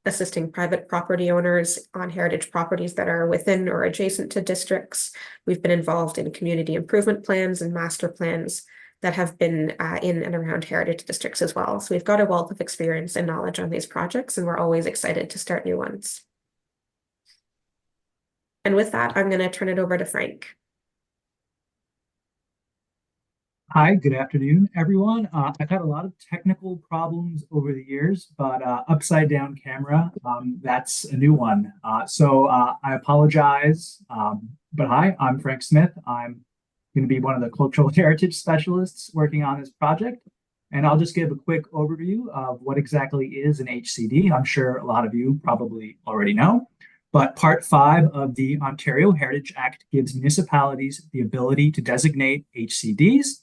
assisting private property owners on heritage properties that are within or adjacent to districts. We've been involved in community improvement plans and master plans that have been in and around heritage districts as well. So we've got a wealth of experience and knowledge on these projects, and we're always excited to start new ones. And with that, I'm going to turn it over to Frank. Hi, good afternoon, everyone. I've had a lot of technical problems over the years, but upside down camera, that's a new one. So I apologize, but hi, I'm Frank Smith. I'm going to be one of the cultural heritage specialists working on this project. And I'll just give a quick overview of what exactly is an HCD. I'm sure a lot of you probably already know. But Part 5 of the Ontario Heritage Act gives municipalities the ability to designate HCDs.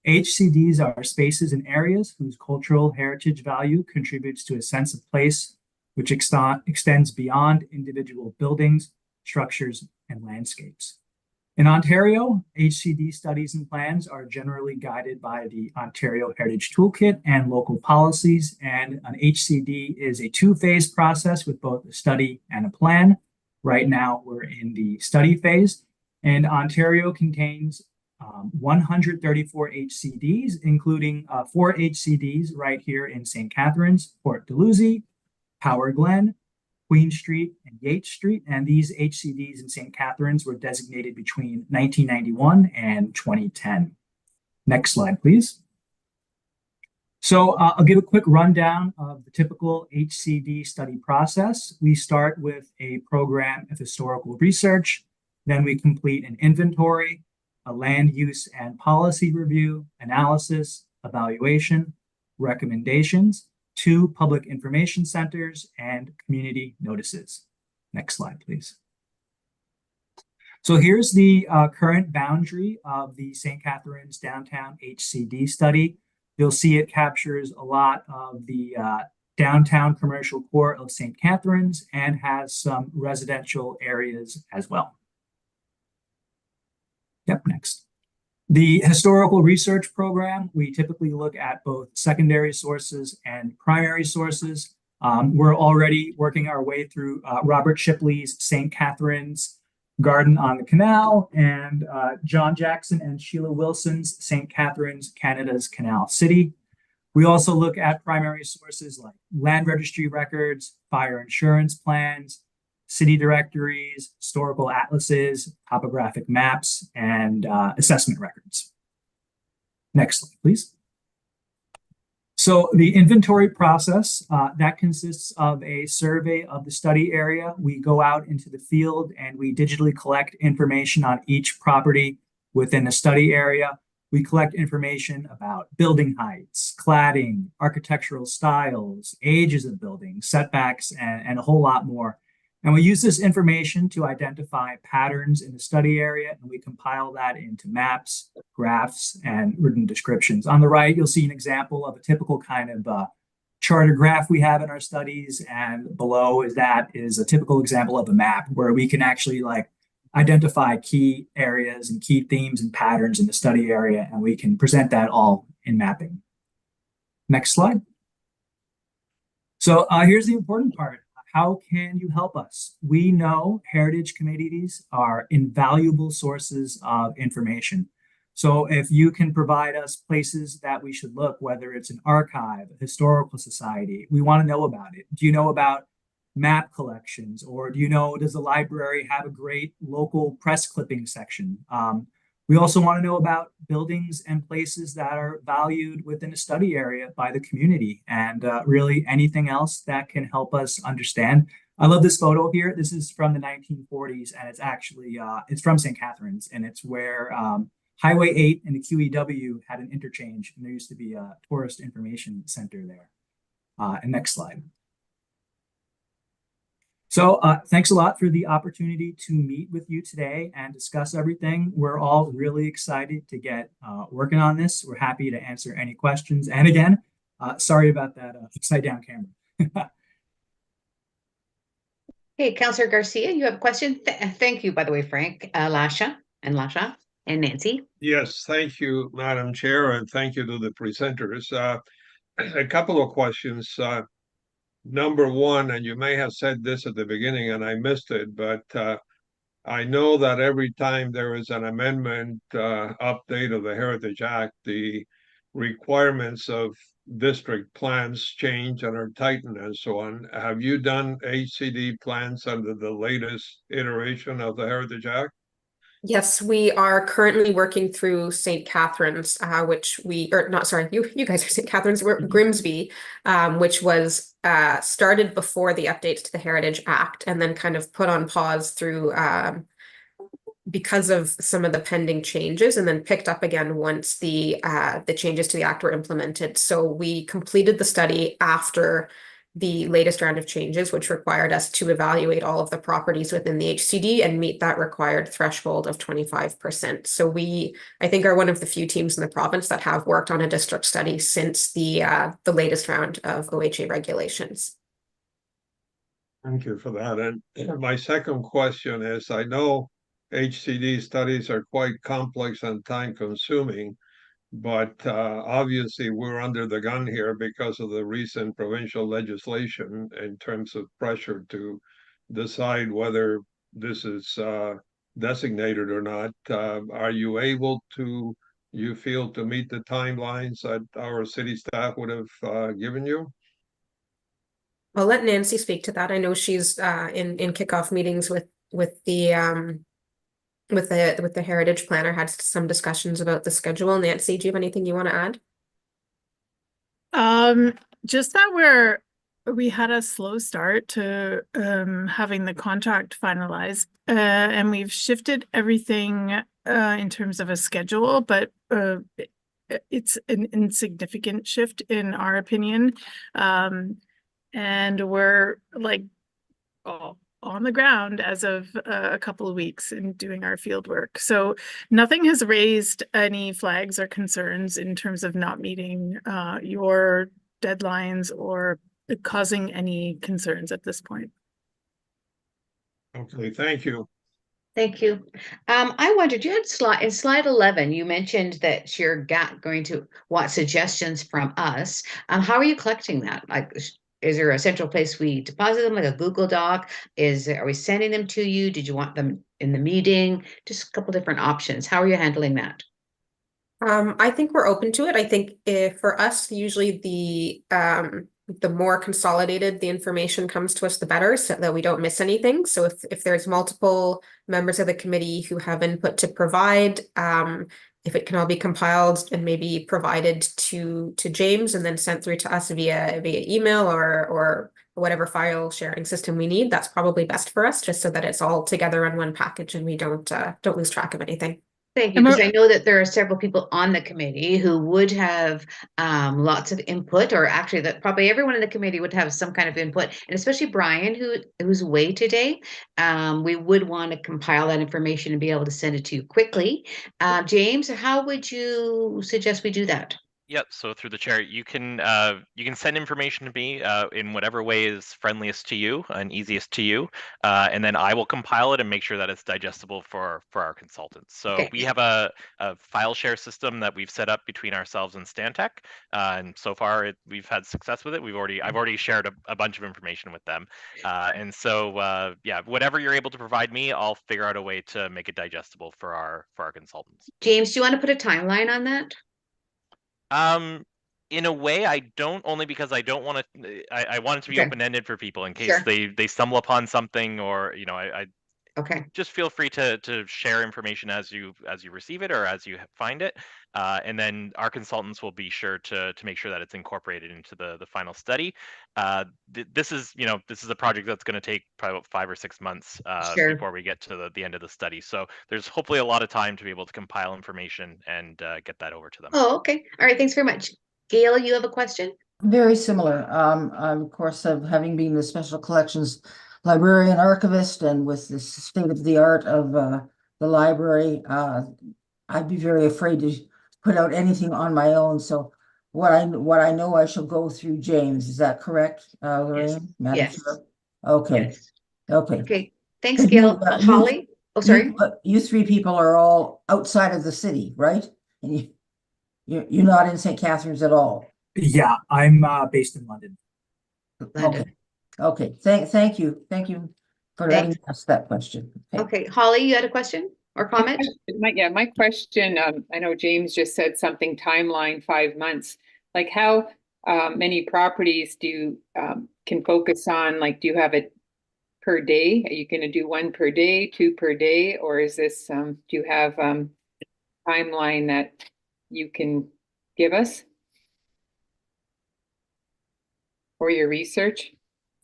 HCDs are spaces and areas whose cultural heritage value contributes to a sense of place, which extends beyond individual buildings, structures, and landscapes. In Ontario, HCD studies and plans are generally guided by the Ontario Heritage Toolkit and local policies, and an HCD is a two-phase process with both a study and a plan. Right now, we're in the study phase, and Ontario contains 134 HCDs, including 4 HCDs right here in St. Catharines, Port Dalhousie, Power Glen, Queen Street, and Yates Street. And these HCDs in St. Catharines were designated between 1991 and 2010. Next slide, please. So I'll give a quick rundown of the typical HCD study process. We start with a program of historical research. Then we complete an inventory, a land use and policy review, analysis, evaluation, recommendations, 2 public information centers, and community notices. Next slide, please. So here's the current boundary of the St. Catharines Downtown HCD study. You'll see it captures a lot of the downtown commercial core of St. Catharines and has some residential areas as well. Yep, next. The historical research program, we typically look at both secondary sources and primary sources. We're already working our way through Robert Shipley's St. Catharines Garden on the Canal and John Jackson and Sheila Wilson's St. Catharines, Canada's Canal City. We also look at primary sources like land registry records, fire insurance plans, city directories, historical atlases, topographic maps, and assessment records. Next slide, please. So the inventory process, that consists of a survey of the study area. We go out into the field and we digitally collect information on each property within the study area. We collect information about building heights, cladding, architectural styles, ages of buildings, setbacks, and a whole lot more. And we use this information to identify patterns in the study area, and we compile that into maps, graphs, and written descriptions. On the right, you'll see an example of a typical kind of charter graph we have in our studies, and below is a typical example of a map where we can actually identify key areas and key themes and patterns in the study area, and we can present that all in mapping. Next slide. So here's the important part. How can you help us? We know heritage communities are invaluable sources of information. So if you can provide us places that we should look, whether it's an archive, a historical society, we want to know about it. Do you know about map collections? Or does the library have a great local press clipping section? We also want to know about buildings and places that are valued within a study area by the community, and really anything else that can help us understand. I love this photo here. This is from the 1940s, and it's actually, it's from St. Catharines, and it's where Highway 8 and the QEW had an interchange, and there used to be a tourist information center there. And next slide. So thanks a lot for the opportunity to meet with you today and discuss everything. We're all really excited to get working on this. We're happy to answer any questions. And again, sorry about that upside down camera. Hey, Councillor Garcia, you have a question? Thank you, by the way, Frank, Lasha and Nancy. Yes, thank you, Madam Chair, and thank you to the presenters. A couple of questions. Number one, and you may have said this at the beginning and I missed it, but I know that every time there is an amendment, update of the Heritage Act, the requirements of district plans change and are tightened and so on. Have you done HCD plans under the latest iteration of the Heritage Act? Yes, we are currently working through St. Catharines, which you guys are St. Catharines, we're Grimsby, which was started before the updates to the Heritage Act and then kind of put on pause through because of some of the pending changes, and then picked up again once the changes to the Act were implemented. So we completed the study after the latest round of changes, which required us to evaluate all of the properties within the HCD and meet that required threshold of 25%. So we, I think, are one of the few teams in the province that have worked on a district study since the latest round of OHA regulations. Thank you for that. And my second question is, I know HCD studies are quite complex and time consuming, but obviously we're under the gun here because of the recent provincial legislation in terms of pressure to decide whether this is designated or not. Are you able to, you feel, to meet the timelines that our city staff would have given you? I'll let Nancy speak to that. I know she's in kickoff meetings with the heritage planner, had some discussions about the schedule. Nancy, do you have anything you want to add? Just that we had a slow start to having the contract finalized, and we've shifted everything in terms of a schedule, but it's an insignificant shift in our opinion. And we're like on the ground as of a couple of weeks in doing our field work. So nothing has raised any flags or concerns in terms of not meeting your deadlines or causing any concerns at this point. Okay, thank you. Thank you. I wondered, you had in slide 11, you mentioned that you're going to want suggestions from us. How are you collecting that? Like, is there a central place we deposit them, like a Google Doc? Are we sending them to you? Did you want them in the meeting? Just a couple different options. How are you handling that? I think we're open to it. I think for us, usually the more consolidated the information comes to us, the better, so that we don't miss anything. So if there's multiple members of the committee who have input to provide, if it can all be compiled and maybe provided to James and then sent through to us via email or whatever file sharing system we need, that's probably best for us, just so that it's all together in one package and we don't lose track of anything. Thank you, because I know that there are several people on the committee who would have lots of input, or actually that probably everyone in the committee would have some kind of input, and especially Brian, who's away today. We would want to compile that information and be able to send it to you quickly. James, how would you suggest we do that? Yep. So through the chair, you can send information to me in whatever way is friendliest to you and easiest to you, and then I will compile it and make sure that it's digestible for our consultants. So Okay. we have a file share system that we've set up between ourselves and Stantec, and so far we've had success with it. I've already shared a bunch of information with them, and so yeah, whatever you're able to provide me, I'll figure out a way to make it digestible for our consultants. James, do you want to put a timeline on that? In a way, I don't, only because I don't want to. I want it to be Okay. open-ended for people in case Sure. they stumble upon something, or I Okay. just feel free to share information as you receive it or as you find it, and then our consultants will be sure to make sure that it's incorporated into the final study. This is a project that's going to take probably about 5 or 6 months Sure. before we get to the end of the study. So there's hopefully a lot of time to be able to compile information and get that over to them. Oh, okay. All right. Thanks very much. Gail, you have a question? Very similar. Of course, having been the special collections librarian archivist, and with the state of the art of the library, I'd be very afraid to put out anything on my own. So what I know, I shall go through James. Is that correct, Lorraine? Yes. Madam Yes. Chair? Okay. Yes. Okay. Okay. Thanks, And Gail. you, Holly? Oh, sorry. You three people are all outside of the city, right? And you're not in St. Catharines at all. Yeah, I'm based in London. London. Okay. Thank you for letting me ask that question. Okay, Holly, you had a question or comment? My question, I know James just said something timeline 5 months. Like, how many properties do you can focus on? Like, do you have it per day? Are you going to do 1 per day, 2 per day, or is this do you have timeline that you can give us for your research?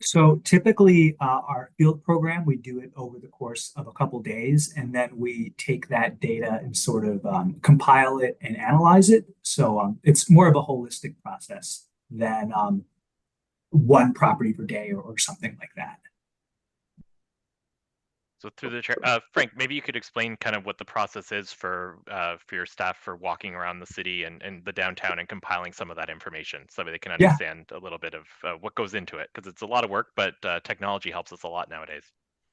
So typically our field program, we do it over the course of a couple days, and then we take that data and sort of compile it and analyze it. So it's more of a holistic process than one property per day or something like that. So through the chair, Frank, maybe you could explain kind of what the process is for your staff for walking around the city and the downtown and compiling some of that information so that they can Yeah. understand a little bit of what goes into it, because it's a lot of work, but technology helps us a lot nowadays.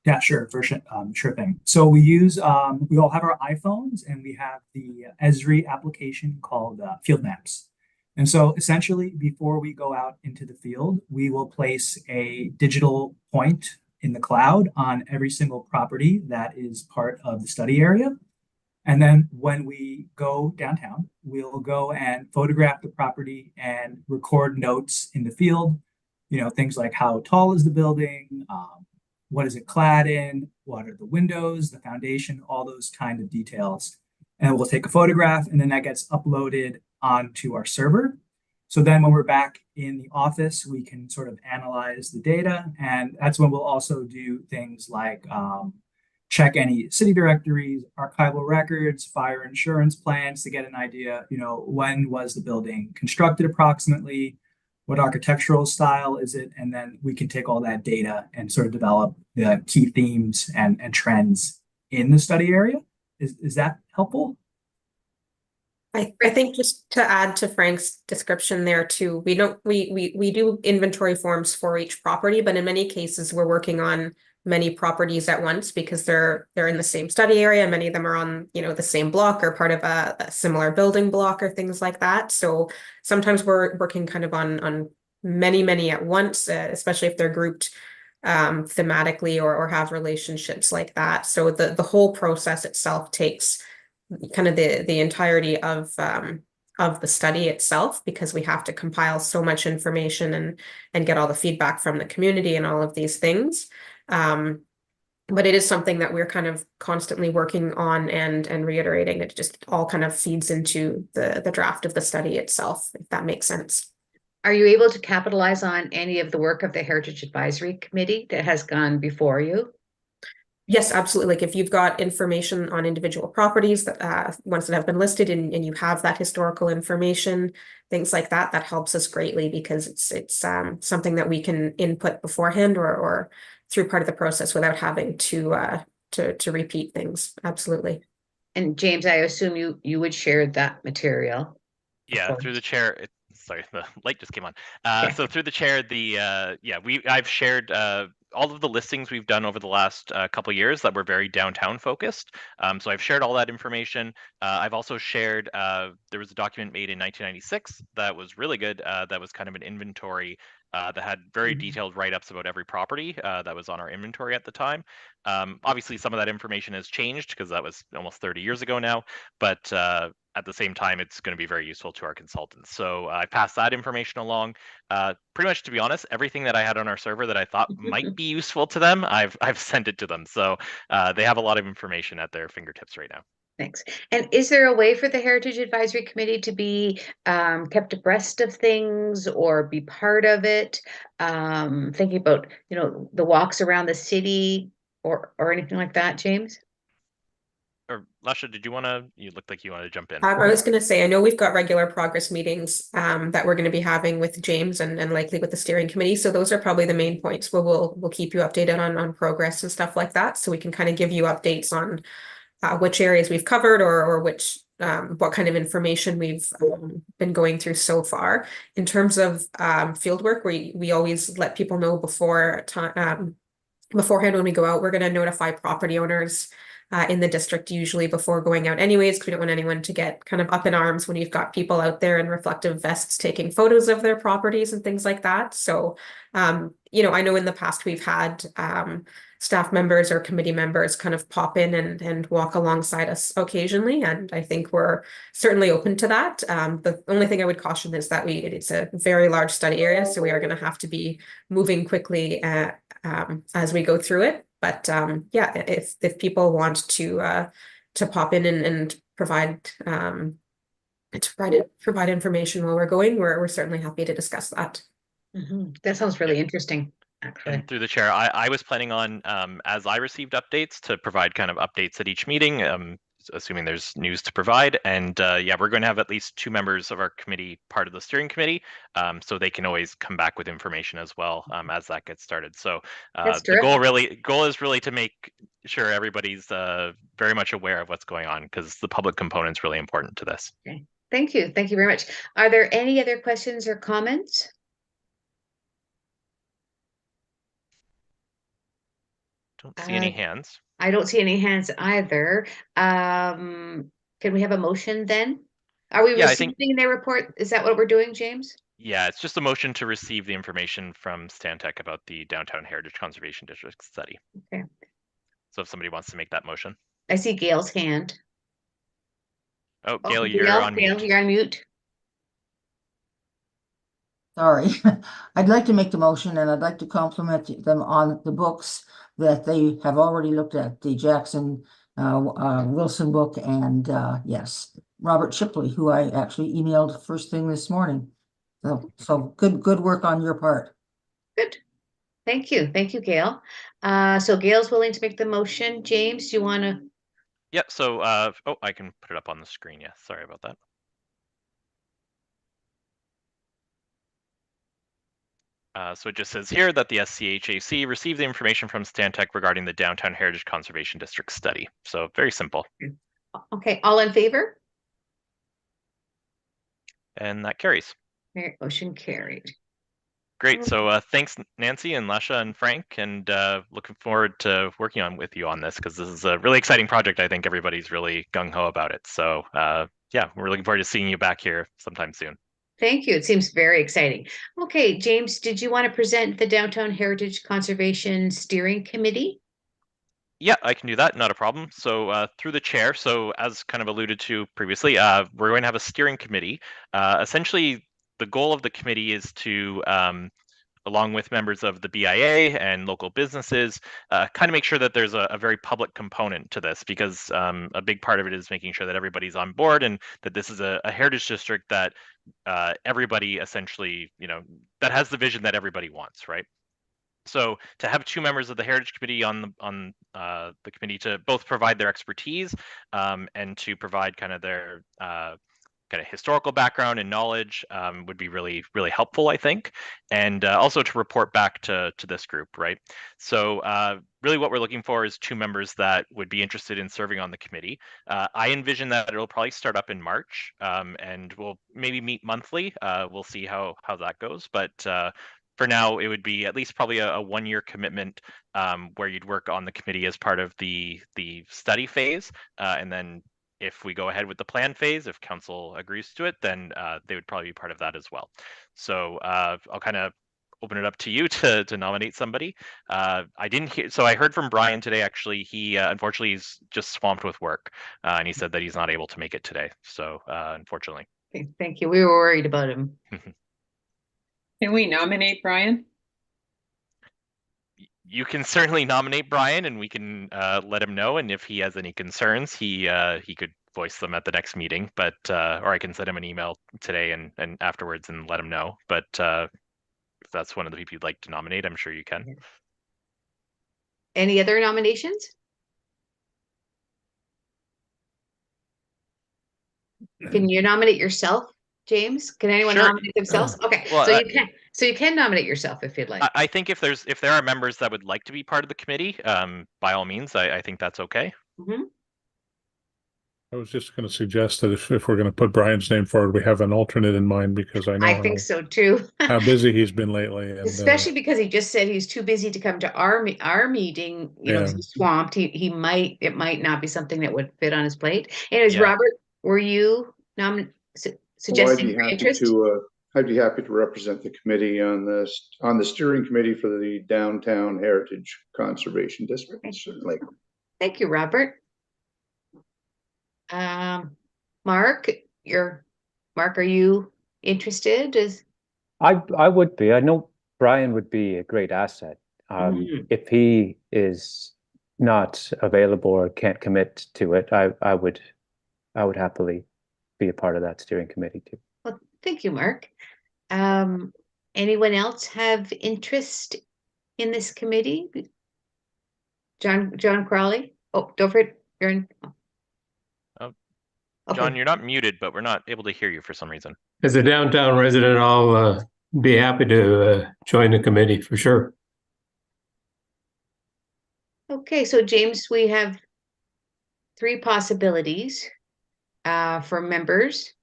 Yeah, sure, for sure, sure thing. So we use we all have our iPhones, and we have the Esri application called Field Maps. And so essentially, before we go out into the field, we will place a digital point in the cloud on every single property that is part of the study area. And then when we go downtown, we'll go and photograph the property and record notes in the field. You know, things like how tall is the building, what is it clad in, what are the windows, the foundation, all those kind of details. And we'll take a photograph, and then that gets uploaded onto our server. So then when we're back in the office, we can sort of analyze the data. And that's when we'll also do things like check any city directories, archival records, fire insurance plans to get an idea, you know, when was the building constructed approximately, what architectural style is it? And then we can take all that data and sort of develop the key themes and trends in the study area. Is that helpful? I think just to add to Frank's description there too, we do inventory forms for each property, but in many cases we're working on many properties at once because they're in the same study area. Many of them are on, you know, the same block or part of a similar building block or things like that. So sometimes we're working kind of on many at once, especially if they're grouped thematically or have relationships like that. So the whole process itself takes kind of the entirety of the study itself, because we have to compile so much information and get all the feedback from the community and all of these things. But it is something that we're kind of constantly working on and reiterating. It just all kind of feeds into the draft of the study itself, if that makes sense. Are you able to capitalize on any of the work of the Heritage Advisory Committee that has gone before you? Yes, absolutely. Like if you've got information on individual properties that ones that have been listed and you have that historical information, things like that, that helps us greatly because it's something that we can input beforehand or through part of the process without having to repeat things. Absolutely. And James, I assume you would share that material. Yeah, through the chair. Sorry, the light just came on. So through the chair, I've shared all of the listings we've done over the last couple of years that were very downtown focused. So I've shared all that information. I've also shared, there was a document made in 1996 that was really good. That was kind of an inventory that had very detailed write-ups about every property that was on our inventory at the time. Obviously, some of that information has changed because that was almost 30 years ago now, but at the same time, it's going to be very useful to our consultants. So I passed that information along. Pretty much, to be honest, everything that I had on our server that I thought might be useful to them, I've sent it to them. So they have a lot of information at their fingertips right now. Thanks. And is there a way for the Heritage Advisory Committee to be kept abreast of things or be part of it? Thinking about, you know, the walks around the city or anything like that, James? Or Lasha, you looked like you wanted to jump in. I was going to say, I know we've got regular progress meetings that we're going to be having with James and likely with the steering committee. So those are probably the main points where we'll keep you updated on progress and stuff like that. So we can kind of give you updates on which areas we've covered or which what kind of information we've been going through so far. In terms of field work, we always let people know beforehand when we go out. We're going to notify property owners in the district usually before going out anyways, because we don't want anyone to get kind of up in arms when you've got people out there in reflective vests taking photos of their properties and things like that. So, you know, I know in the past we've had staff members or committee members kind of pop in and walk alongside us occasionally. And I think we're certainly open to that. The only thing I would caution is that it's a very large study area. So we are going to have to be moving quickly as we go through it. But yeah, if people want to pop in and provide information while we're going, we're certainly happy to discuss that. That sounds really interesting. Actually. And through the chair, I was planning on, as I received updates, to provide kind of updates at each meeting. assuming there's news to provide. And yeah, we're going to have at least 2 members of our committee part of the steering committee, so they can always come back with information as well as that gets started. So the goal is really to make sure everybody's very much aware of what's going on, because the public component is really important to this. Okay. Thank you. Thank you very much. Are there any other questions or comments? Don't see any hands. I don't see any hands either. Can we have a motion then? Are we receiving their report? Is that what we're doing, James? Yeah, it's just a motion to receive the information from Stantec about the Downtown Heritage Conservation District study. Okay. So if somebody wants to make that motion. I see Gail's hand. Oh, Gail, you're on mute. Gail, you're on mute. Sorry, I'd like to make the motion, and I'd like to compliment them on the books that they have already looked at, the Jackson Wilson book, and yes, Robert Shipley, who I actually emailed first thing this morning. So good work on your part. Good. Thank you, Gail. So Gail's willing to make the motion. James, do you want to? Yeah. So oh, I can put it up on the screen. Yeah, sorry about that. So it just says here that the SCHAC received the information from Stantec regarding the Downtown Heritage Conservation District study. So very simple. Okay, all in favor? And that carries. Motion carried. Great. So thanks, Nancy and Lasha and Frank, and looking forward to working on with you on this, because this is a really exciting project. I think everybody's really gung-ho about it. So yeah, we're looking forward to seeing you back here sometime soon. Thank you. It seems very exciting. Okay, James, did you want to present the Downtown Heritage Conservation Steering Committee? Yeah, I can do that. Not a problem. So through the chair, so as kind of alluded to previously, we're going to have a steering committee. Essentially, the goal of the committee is to, along with members of the BIA and local businesses, kind of make sure that there's a very public component to this, because a big part of it is making sure that everybody's on board, and that this is a heritage district that everybody essentially, that has the vision that everybody wants, right? So to have 2 members of the Heritage Committee on the committee to both provide their expertise and to provide kind of their kind of historical background and knowledge would be really, really helpful, I think, and also to report back to this group, right? So really what we're looking for is 2 members that would be interested in serving on the committee. I envision that it'll probably start up in March, and we'll maybe meet monthly. We'll see how that goes, but for now, it would be at least probably a 1-year commitment where you'd work on the committee as part of the study phase, and then if we go ahead with the plan phase, if council agrees to it, then they would probably be part of that as well. So I'll kind of open it up to you to nominate somebody. I didn't hear, so I heard from Brian today. Actually, he unfortunately is just swamped with work, and he said that he's not able to make it today. So unfortunately. Okay, thank you. We were worried about him. Can we nominate Brian? You can certainly nominate Brian, and we can let him know. And if he has any concerns, he could voice them at the next meeting. But or I can send him an email today and afterwards and let him know. But if that's one of the people you'd like to nominate, I'm sure you can. Any other nominations? Can you nominate yourself, James? Can anyone nominate themselves? Okay, well, so you can nominate yourself if you'd like. I think if there are members that would like to be part of the committee, by all means, I think that's okay. Mm-hmm. I was just going to suggest that if we're going to put Brian's name forward, we have an alternate in mind, because I know I think so too. how busy he's been lately, and, especially because he just said he's too busy to come to our meeting. You know, he's swamped. It might not be something that would fit on his plate. Anyways, Robert, were you suggesting interest? I'd be happy to represent the committee on the steering committee for the Downtown Heritage Conservation District. Certainly. Thank you, Robert. Mark, are you interested? I would be. I know Brian would be a great asset. If he is not available or can't commit to it, I would happily be a part of that steering committee too. Well, thank you, Mark. Anyone else have interest in this committee? John Crowley? Oh, don't forget, you're in. John, Okay. you're not muted, but we're not able to hear you for some reason. As a downtown resident, I'll be happy to join the committee for sure. Okay, so James, we have 3 possibilities for members.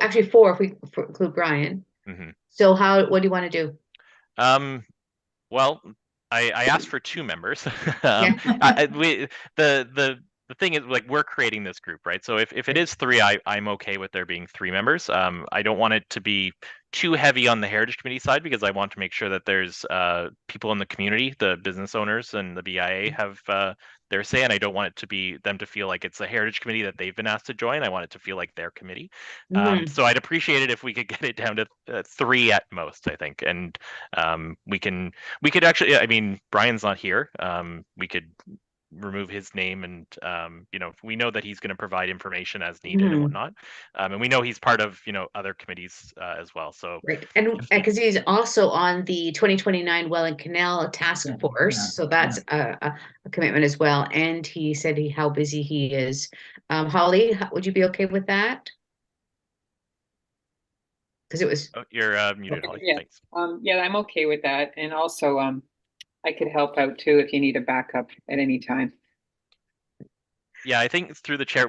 Actually 4 if we include Brian. Mhm. So what do you want to do? Well, I asked for 2 members. Yeah. The thing is, like, we're creating this group, right? So if it is 3, I'm okay with there being 3 members. I don't want it to be too heavy on the Heritage Committee side because I want to make sure that there's people in the community, the business owners and the BIA have their say, and I don't want it to be them to feel like it's a Heritage Committee that they've been asked to join. I want it to feel like their committee. So I'd appreciate it if we could get it down to 3 at most, I think, and we could actually, I mean, Brian's not here. We could remove his name and we know that he's going to provide information as needed and whatnot, and we know he's part of other committees as well, so right, and because he's also on the 2029 Welland Canal Task Force, so that's a commitment as well, and he said how busy he is. Holly, would you be okay with that? Because it was you're muted, Holly. Yeah. Thanks. Yeah, I'm okay with that, and also I could help out too if you need a backup at any time. Yeah, I think through the chair,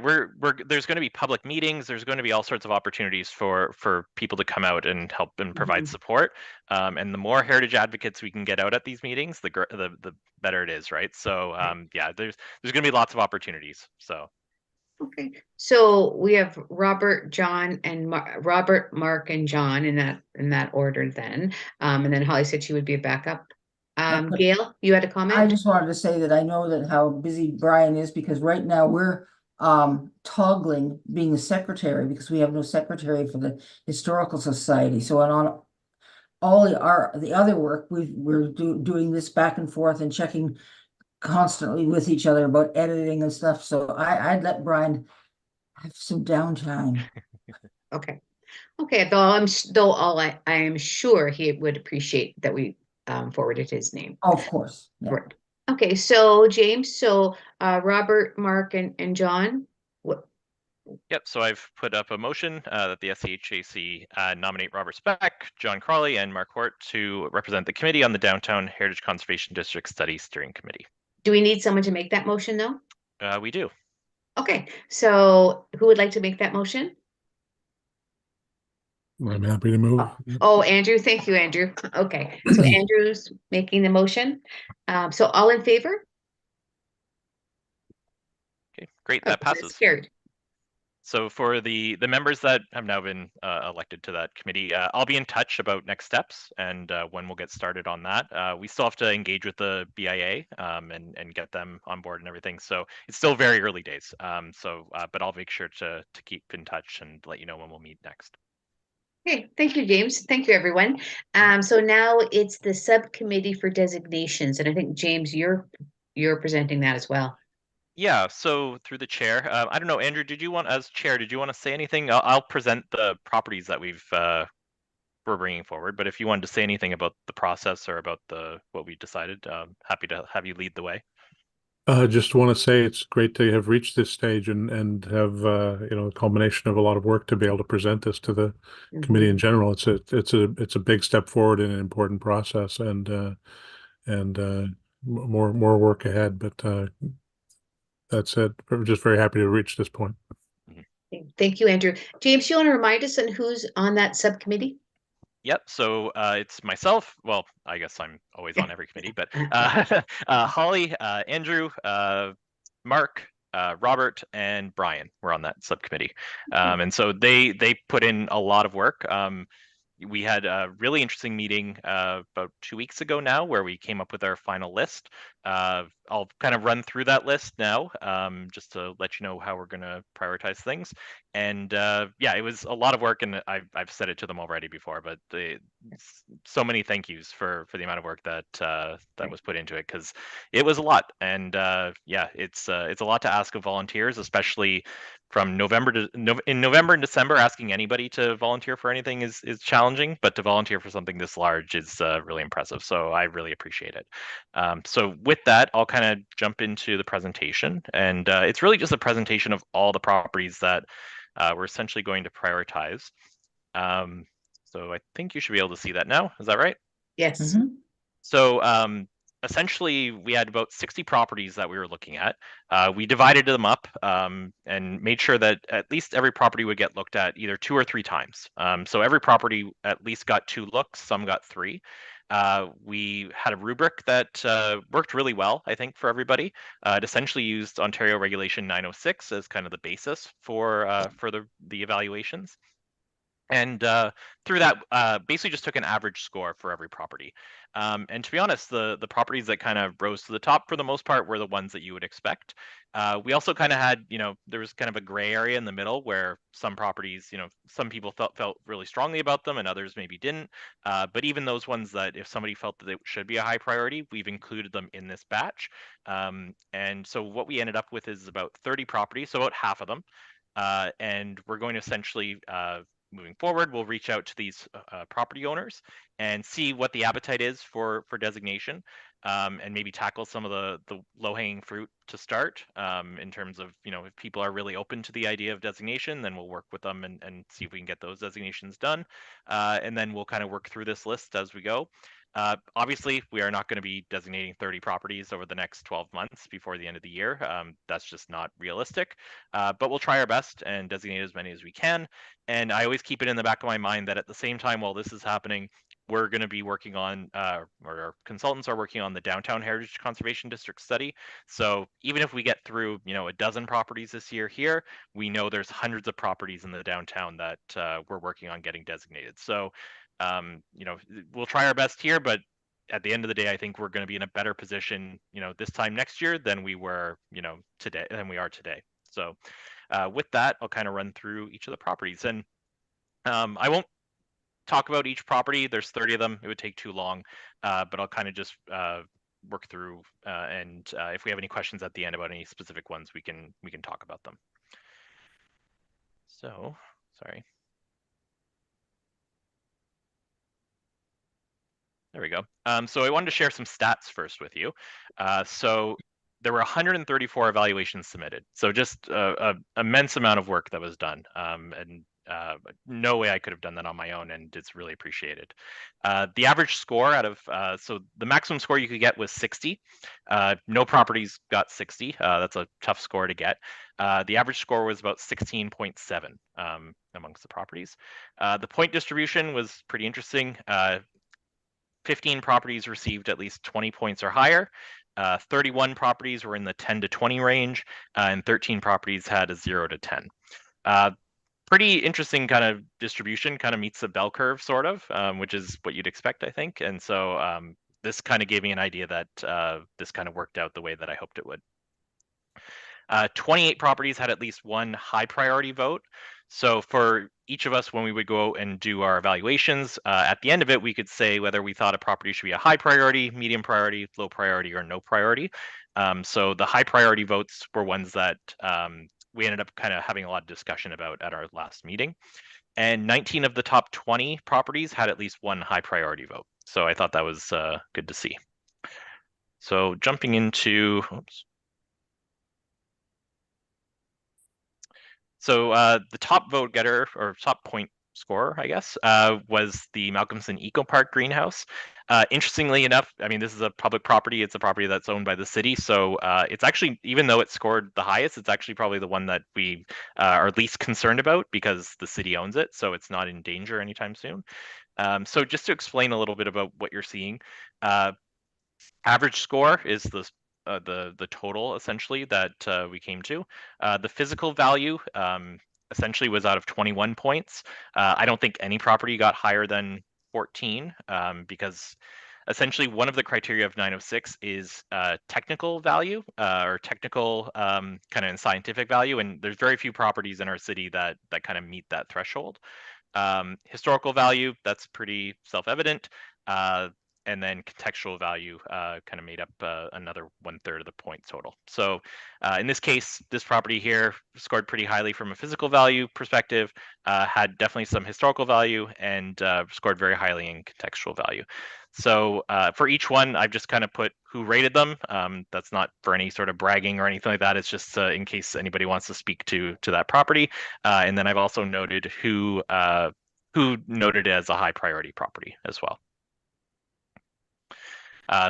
there's going to be public meetings. There's going to be all sorts of opportunities for people to come out and help and provide support. And the more heritage advocates we can get out at these meetings, the better it is, right? So yeah, there's going to be lots of opportunities. So. Okay, so we have Robert, John, and Robert, Mark, and John in that order. Then, and then Holly said she would be a backup. Gail, you had a comment? I just wanted to say that I know that how busy Brian is because right now we're toggling being the secretary because we have no secretary for the Historical Society. So on all the other work, we're doing this back and forth and checking constantly with each other about editing and stuff. So I'd let Brian have some downtime. Okay. Though I am sure he would appreciate that we forwarded his name. Oh, of course. Yeah. Right. Okay, so James, Robert, Mark, and John. What? Yep. So I've put up a motion that the SCHAC nominate Robert Speck, John Crawley, and Mark Hort to represent the committee on the Downtown Heritage Conservation District Study Steering Committee. Do we need someone to make that motion, though? We do. Okay. So who would like to make that motion? I'm happy to move. Oh, Andrew. Thank you, Andrew. Okay. So Andrew's making the motion. So all in favor? Okay, great. That passes. Carried. So for the members that have now been elected to that committee, I'll be in touch about next steps and when we'll get started on that. We still have to engage with the BIA and get them on board and everything. So it's still very early days. But I'll make sure to keep in touch and let you know when we'll meet next. Okay, thank you, James. Thank you, everyone. So now it's the subcommittee for designations, and I think James, you're presenting that as well. Yeah, so through the chair, I don't know, Andrew, as chair, did you want to say anything? I'll present the properties that we're bringing forward, but if you wanted to say anything about the process or about what we decided, happy to have you lead the way. Just want to say it's great to have reached this stage and have a culmination of a lot of work to be able to present this to the committee in general. It's a big step forward in an important process and more work ahead. But that said, we're just very happy to reach this point. Thank you, Andrew. James, you want to remind us on who's on that subcommittee? Yep. So it's myself. Well, I guess I'm always on every committee, but Holly, Andrew, Mark, Robert, and Brian were on that subcommittee, and so they put in a lot of work. We had a really interesting meeting about 2 weeks ago now where we came up with our final list. I'll kind of run through that list now just to let you know how we're going to prioritize things. And yeah, it was a lot of work, and I've said it to them already before, but so many thank yous for the amount of work that was put into it, because it was a lot. And yeah, it's a lot to ask of volunteers, especially from November and December. Asking anybody to volunteer for anything is challenging, but to volunteer for something this large is really impressive. So I really appreciate it. So with that, I'll kind kind of jump into the presentation, and it's really just a presentation of all the properties that we're essentially going to prioritize. So I think you should be able to see that now. Is that right? Yes. So essentially, we had about 60 properties that we were looking at. We divided them up and made sure that at least every property would get looked at either 2 or 3 times. So every property at least got 2 looks, some got 3. We had a rubric that worked really well, I think, for everybody. It essentially used Ontario Regulation 906 as kind of the basis for the evaluations. And through that, basically just took an average score for every property. And to be honest, the properties that kind of rose to the top for the most part were the ones that you would expect. We also kind of had, there was kind of a gray area in the middle where some properties, some people felt really strongly about them and others maybe didn't. But even those ones that if somebody felt that they should be a high priority, we've included them in this batch. And so what we ended up with is about 30 properties, so about half of them. And we're going to essentially moving forward, we'll reach out to these property owners and see what the appetite is for designation, and maybe tackle some of the low-hanging fruit to start, in terms of, if people are really open to the idea of designation, then we'll work with them and see if we can get those designations done. And then we'll kind of work through this list as we go. Obviously, we are not going to be designating 30 properties over the next 12 months before the end of the year. That's just not realistic, but we'll try our best and designate as many as we can. And I always keep it in the back of my mind that at the same time while this is happening, we're going to be working on, or our consultants are working on the Downtown Heritage Conservation District study. So even if we get through, a dozen properties this year here, we know there's hundreds of properties in the downtown that we're working on getting designated. So, we'll try our best here, but at the end of the day, I think we're going to be in a better position, this time next year than we were, today, than we are today. So with that, I'll kind of run through each of the properties, and I won't talk about each property. There's 30 of them. It would take too long, but I'll kind of just work through, and if we have any questions at the end about any specific ones, we can talk about them. So, sorry. There we go. So I wanted to share some stats first with you. So there were 134 evaluations submitted. So just an immense amount of work that was done. And no way I could have done that on my own, and it's really appreciated. The average score out of, so the maximum score you could get was 60. No properties got 60. That's a tough score to get. The average score was about 16.7 amongst the properties. The point distribution was pretty interesting. 15 properties received at least 20 points or higher. 31 properties were in the 10 to 20 range, and 13 properties had a 0 to 10. Pretty interesting kind of distribution, kind of meets the bell curve sort of, which is what you'd expect, I think. And so this kind of gave me an idea that this kind of worked out the way that I hoped it would. 28 properties had at least one high priority vote. So for each of us, when we would go and do our evaluations, at the end of it, we could say whether we thought a property should be a high priority, medium priority, low priority, or no priority. So the high priority votes were ones that we ended up kind of having a lot of discussion about at our last meeting. And 19 of the top 20 properties had at least one high priority vote. So I thought that was good to see. So jumping into, oops. So the top vote getter, or top point scorer, I guess, was the Malcolmson Eco Park greenhouse. Interestingly enough, I mean, this is a public property. It's a property that's owned by the city. So it's actually, even though it scored the highest, it's actually probably the one that we are least concerned about because the city owns it. So it's not in danger anytime soon. So just to explain a little bit about what you're seeing, average score is the total essentially that we came to. The physical value essentially was out of 21 points. I don't think any property got higher than 14 because essentially one of the criteria of 906 is technical value or technical kind of scientific value, and there's very few properties in our city that kind of meet that threshold. Historical value, that's pretty self-evident. and then contextual value kind of made up another 1/3 of the point total. So in this case, this property here scored pretty highly from a physical value perspective, had definitely some historical value, and scored very highly in contextual value. So for each one, I've just kind of put who rated them. That's not for any sort of bragging or anything like that. It's just in case anybody wants to speak to that property. And then I've also noted who noted it as a high priority property as well.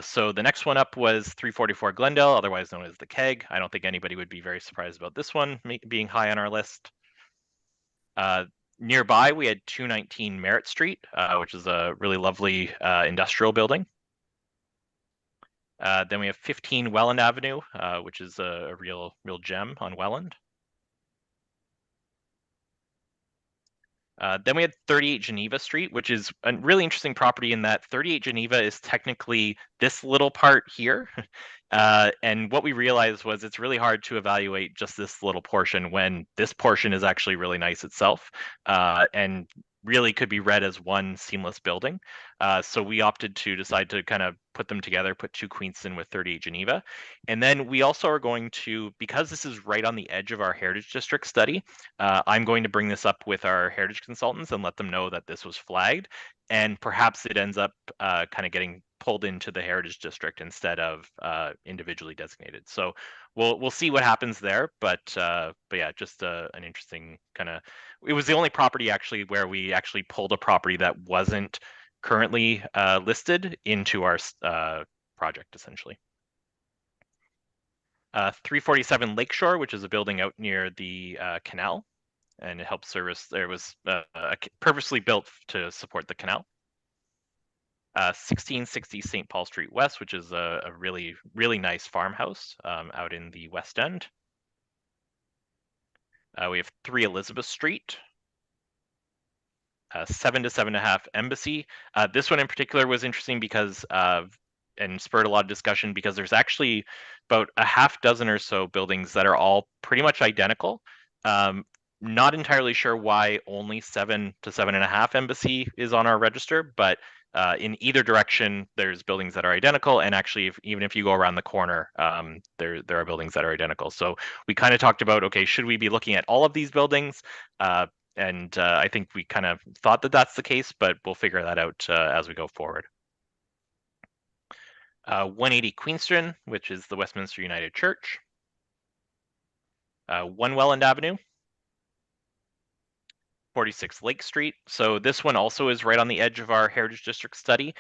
So the next one up was 344 Glendale, otherwise known as the Keg. I don't think anybody would be very surprised about this one being high on our list. Nearby, we had 219 Merritt Street, which is a really lovely industrial building. Then we have 15 Welland Avenue, which is a real gem on Welland. Then we had 38 Geneva Street, which is a really interesting property in that 38 Geneva is technically this little part here. And what we realized was it's really hard to evaluate just this little portion when this portion is actually really nice itself, and really could be read as one seamless building. So we opted to decide to kind of put them together, put 2 Queenston with 38 Geneva. And then we also are going to, because this is right on the edge of our Heritage District study, I'm going to bring this up with our heritage consultants and let them know that this was flagged. And perhaps it ends up kind of getting pulled into the Heritage District instead of individually designated. So we'll see what happens there. But yeah, just an interesting kind of. It was the only property actually where we actually pulled a property that wasn't currently listed into our project essentially. 347 Lakeshore, which is a building out near the canal, and it helps service. There was purposely built to support the canal. 1660 St. Paul Street West, which is a really nice farmhouse out in the West End. We have 3 Elizabeth Street, 7 to 7.5 Embassy. This one in particular was interesting because and spurred a lot of discussion because there's actually about a half dozen or so buildings that are all pretty much identical. Not entirely sure why only 7 to 7.5 Embassy is on our register, but in either direction, there's buildings that are identical, and actually, even if you go around the corner, there are buildings that are identical. So we kind of talked about, okay, should we be looking at all of these buildings? And I think we kind of thought that that's the case, but we'll figure that out as we go forward. 180 Queenston, which is the Westminster United Church. 1 Welland Avenue. 46 Lake Street. So this one also is right on the edge of our Heritage District study.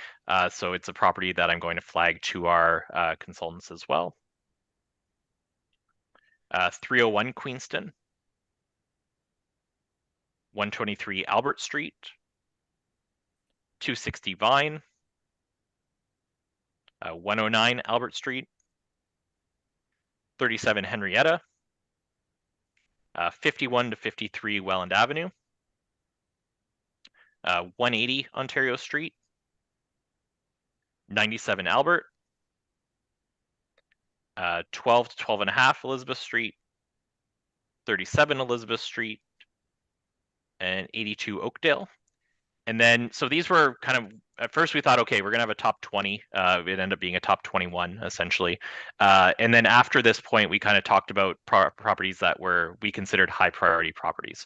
So it's a property that I'm going to flag to our consultants as well. 301 Queenston. 123 Albert Street. 260 Vine. 109 Albert Street. 37 Henrietta. 51 to 53 Welland Avenue. 180 Ontario Street, 97 Albert, 12 to 12.5 Elizabeth Street, 37 Elizabeth Street, and 82 Oakdale. And then, so these were kind of, at first we thought, okay, we're going to have a top 20. It ended up being a top 21, essentially. And then after this point, we kind of talked about properties that we considered high priority properties.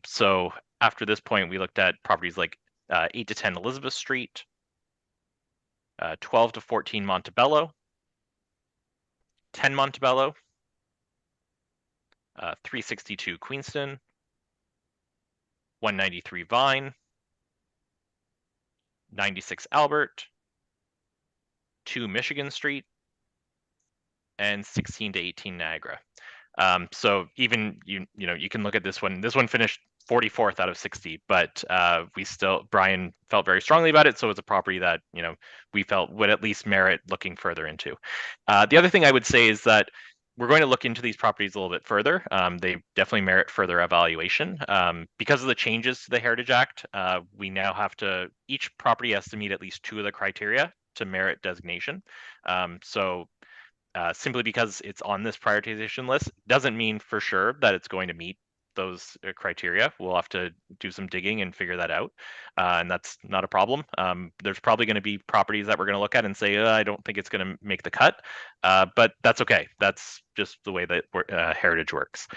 So after this point, we looked at properties like 8 to 10 Elizabeth Street, 12 to 14 Montebello, 10 Montebello, 362 Queenston, 193 Vine, 96 Albert, 2 Michigan Street, and 16 to 18 Niagara. So even you can look at this one. This one finished 44th out of 60, but Brian felt very strongly about it. So it's a property that we felt would at least merit looking further into. The other thing I would say is that we're going to look into these properties a little bit further. They definitely merit further evaluation. Because of the changes to the Heritage Act, we now have to, each property has to meet at least 2 of the criteria to merit designation. Simply because it's on this prioritization list doesn't mean for sure that it's going to meet those criteria. We'll have to do some digging and figure that out, and that's not a problem. There's probably going to be properties that we're going to look at and say, I don't think it's going to make the cut, but that's okay. That's just the way that heritage works.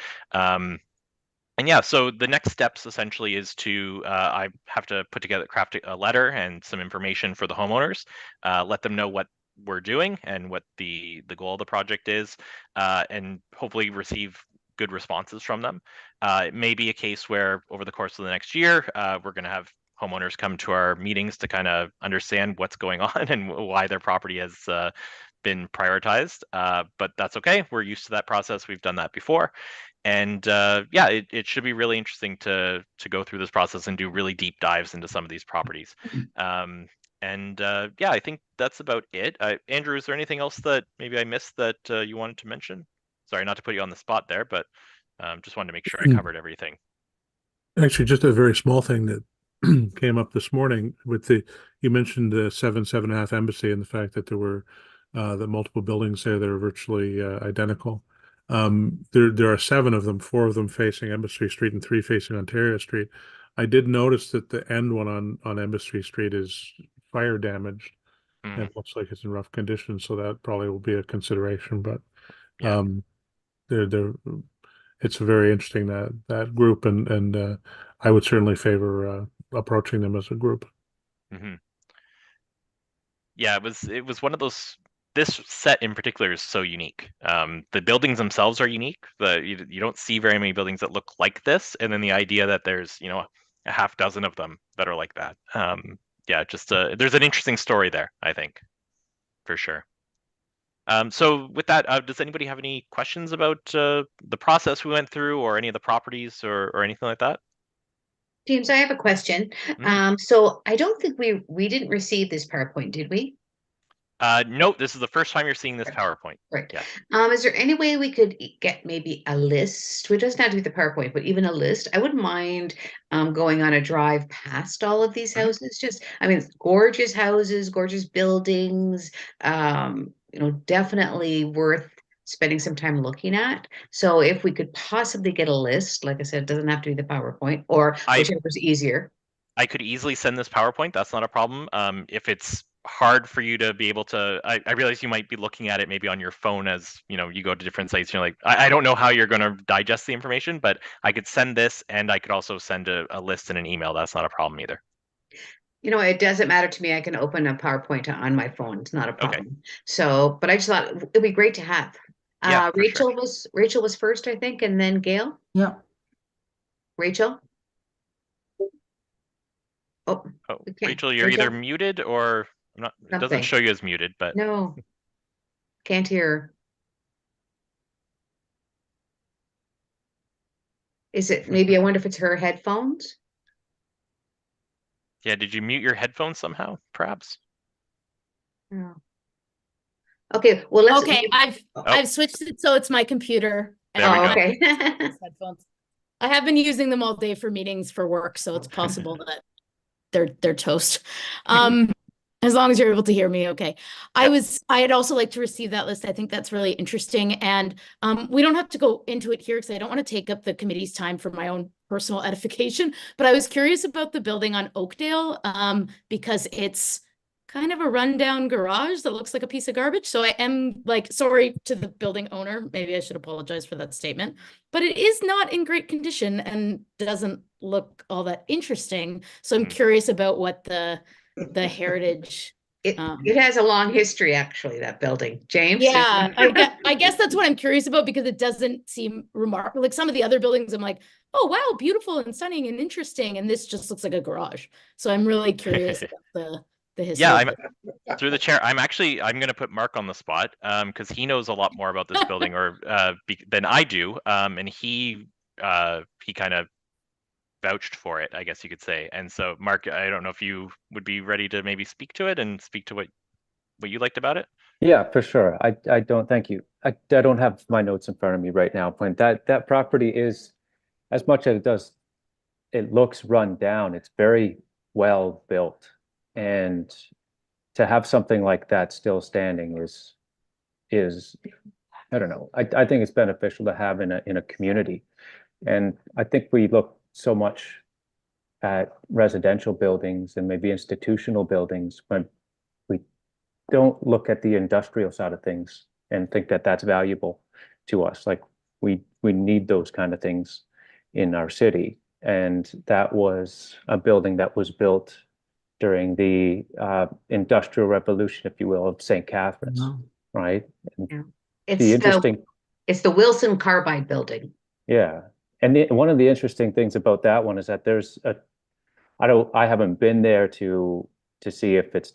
And yeah, so the next steps essentially is to I have to craft a letter and some information for the homeowners, let them know what we're doing and what the goal of the project is, and hopefully receive good responses from them. It may be a case where over the course of the next year, we're going to have homeowners come to our meetings to kind of understand what's going on and why their property has been prioritized. But that's okay. We're used to that process. We've done that before. And yeah, it should be really interesting to go through this process and do really deep dives into some of these properties. Yeah, I think that's about it. Andrew, is there anything else that maybe I missed that you wanted to mention? Sorry, not to put you on the spot there, but just wanted to make sure I covered everything. Actually, just a very small thing that came up this morning with you mentioned the 7.5 embassy and the fact that there were the multiple buildings there that are virtually identical. There are 7 of them, 4 of them facing Embassy Street and 3 facing Ontario Street. I did notice that the end one on Embassy Street is fire damaged and it looks like it's in rough condition, so that probably will be a consideration. But it's very interesting that group, and I would certainly favor approaching them as a group. Yeah, it was one of those. This set in particular is so unique. The buildings themselves are unique. You don't see very many buildings that look like this, and then the idea that there's a half dozen of them that are like that. Yeah, just there's an interesting story there, I think, for sure. So with that, does anybody have any questions about the process we went through, or any of the properties, or anything like that? James, I have a question. So I don't think we didn't receive this PowerPoint, did we? No, this is the first time you're seeing this PowerPoint. Right. Yeah. Is there any way we could get maybe a list? We just not do the PowerPoint, but even a list. I wouldn't mind going on a drive past all of these houses. I mean, gorgeous houses, gorgeous buildings. Definitely worth spending some time looking at. So if we could possibly get a list, like I said, it doesn't have to be the PowerPoint, or whichever's easier. I could easily send this PowerPoint. That's not a problem. If it's hard for you to be able to, I realize you might be looking at it maybe on your phone as you go to different sites. You're like, I don't know how you're going to digest the information, but I could send this, and I could also send a list in an email. That's not a problem either. It doesn't matter to me. I can open a PowerPoint on my phone. It's not a problem. So, but I just thought it'd be great to have. Yeah, Rachel was first, I think, and then Gail. Yeah. Rachel. Oh, Rachel, you're either muted or not. It doesn't show you as muted, but no, can't hear. Is it maybe? I wonder if it's her headphones. Yeah, did you mute your headphones somehow, perhaps? No. Okay, well, let's. Okay, I've switched it so it's my computer. There we go. Okay. Headphones. I have been using them all day for meetings for work, so it's possible that they're toast. As long as you're able to hear me, okay. I'd also like to receive that list. I think that's really interesting, and we don't have to go into it here because I don't want to take up the committee's time for my own personal edification. But I was curious about the building on Oakdale because it's kind of a rundown garage that looks like a piece of garbage. So I am sorry to the building owner. Maybe I should apologize for that statement, but it is not in great condition and doesn't look all that interesting. So I'm curious about what the heritage. It has a long history, actually, that building. James? Yeah, I guess that's what I'm curious about because it doesn't seem remarkable. Like some of the other buildings, I'm like, oh, wow, beautiful and stunning and interesting. And this just looks like a garage. So I'm really curious about the history. Yeah, through the chair. I'm going to put Mark on the spot because he knows a lot more about this building than I do. And he kind of vouched for it, I guess you could say. And so, Mark, I don't know if you would be ready to maybe speak to it and speak to what you liked about it. Yeah, for sure. I don't. Thank you. I don't have my notes in front of me right now. But that property is, as much as it looks run down. It's very well built, and to have something like that still standing is I don't know. I think it's beneficial to have in a community. And I think we look so much at residential buildings and maybe institutional buildings when we don't look at the industrial side of things and think that that's valuable to us. Like we need those kind of things in our city. And that was a building that was built during the Industrial Revolution, if you will, of St. Catharines, right? And Yeah. it's the Wilson Carbide building. Yeah. And one of the interesting things about that one is that there's I haven't been there to see if it's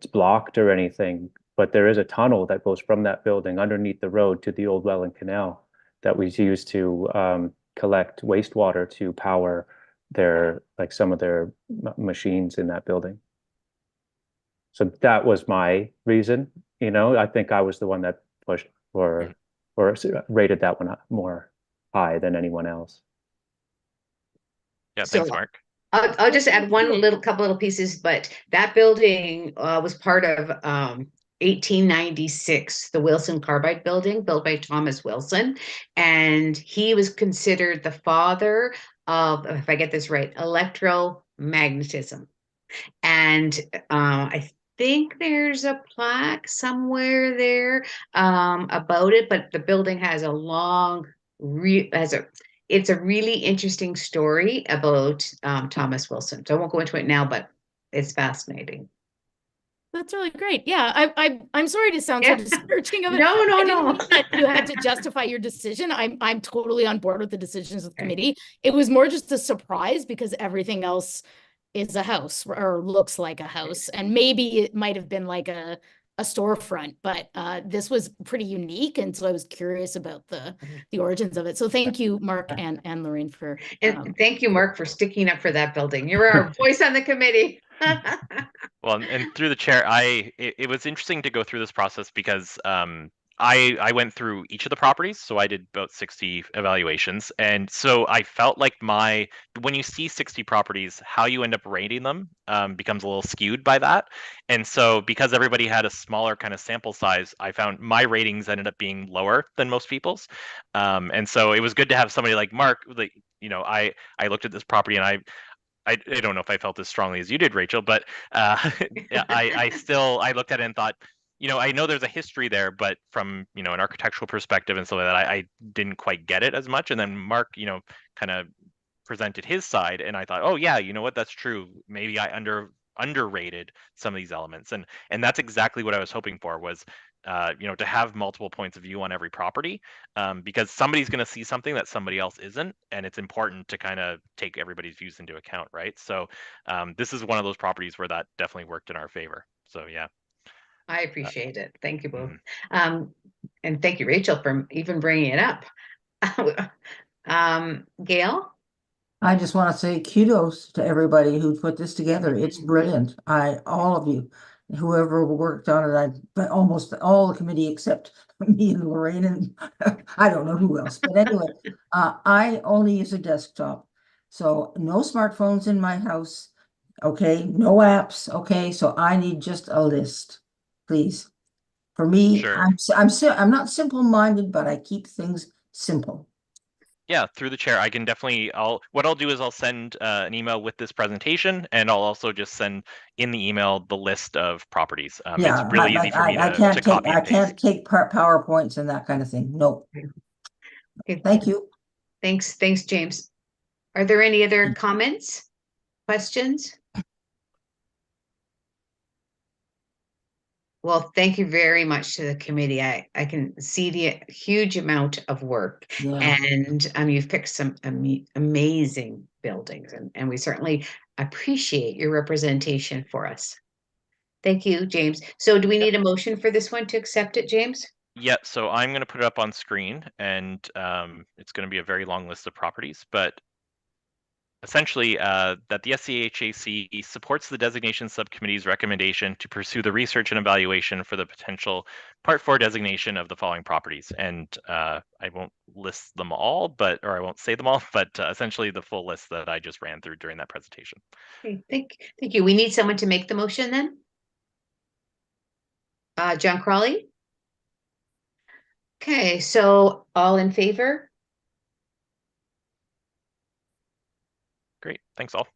blocked or anything, but there is a tunnel that goes from that building underneath the road to the old Welland Canal that was used to collect wastewater to power some of their machines in that building. So that was my reason. I think I was the one that pushed or rated that one up more high than anyone else. Yeah, thanks, So, Mark. I'll just add couple little pieces, but that building was part of 1896, the Wilson Carbide building, built by Thomas Wilson, and he was considered the father of, if I get this right, electromagnetism. And I think there's a plaque somewhere there about it, but the building has a long it's a really interesting story about Thomas Wilson. So I won't go into it now, but it's fascinating. That's really great. Yeah, I'm sorry to sound so discouraging of it. No. I didn't mean that you had to justify your decision. I'm totally on board with the decisions of the committee. It was more just a surprise because everything else is a house or looks like a house, and maybe it might have been like a storefront, but this was pretty unique, and so I was curious about the origins of it. So thank you, Mark and Lorraine, for and thank you, Mark, for sticking up for that building. You're our voice on the committee. Well, and through the chair, it was interesting to go through this process because I went through each of the properties, so I did about 60 evaluations, and so I felt like when you see 60 properties, how you end up rating them becomes a little skewed by that, and so because everybody had a smaller kind of sample size, I found my ratings ended up being lower than most people's, and so it was good to have somebody like Mark. I looked at this property and I don't know if I felt as strongly as you did, Rachel, but I looked at it and thought, I know there's a history there, but from an architectural perspective and so like that, I didn't quite get it as much. And then Mark, kind of presented his side, and I thought, oh yeah, you know what, that's true. Maybe I underrated some of these elements, and that's exactly what I was hoping for was to have multiple points of view on every property, because somebody's going to see something that somebody else isn't, and it's important to kind of take everybody's views into account, right? So this is one of those properties where that definitely worked in our favor. So yeah. I appreciate it. Thank you both. And thank you, Rachel, for even bringing it up. Gail? I just want to say kudos to everybody who put this together. It's brilliant. All of you, whoever worked on it, but almost all the committee except me and Lorraine, and I don't know who else. But anyway, I only use a desktop, so no smartphones in my house. Okay, no apps. Okay, so I need just a list, please. For me, Sure. I'm not simple-minded, but I keep things simple. Yeah, through the chair, I can definitely. What I'll do is I'll send an email with this presentation, and I'll also just send in the email the list of properties. Yeah, it's really easy for me I to can't copy and paste. can't take PowerPoints and that kind of thing. Nope. Okay. Thank you. Thanks, James. Are there any other comments, questions? Well, thank you very much to the committee. I can see the huge amount of work, and you've picked some amazing buildings, and we certainly appreciate your representation for us. Thank you, James. So do we need a motion for this one to accept it, James? Yeah, so I'm going to put it up on screen, and it's going to be a very long list of properties, but essentially that the SCHAC supports the designation subcommittee's recommendation to pursue the research and evaluation for the potential Part 4 designation of the following properties. And I won't list them all, or I won't say them all, but essentially the full list that I just ran through during that presentation. Okay, thank you. We need someone to make the motion then. John Crawley? Okay, so all in favor? thanks all.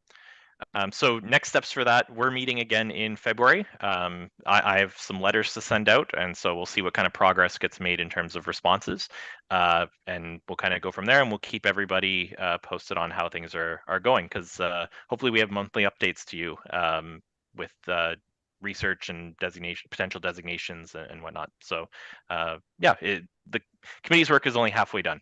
So next steps for that, we're meeting again in February. I have some letters to send out, and so we'll see what kind of progress gets made in terms of responses, and we'll kind of go from there, and we'll keep everybody posted on how things are going, because hopefully we have monthly updates to you with research and potential designations and whatnot. So yeah, the committee's work is only halfway done.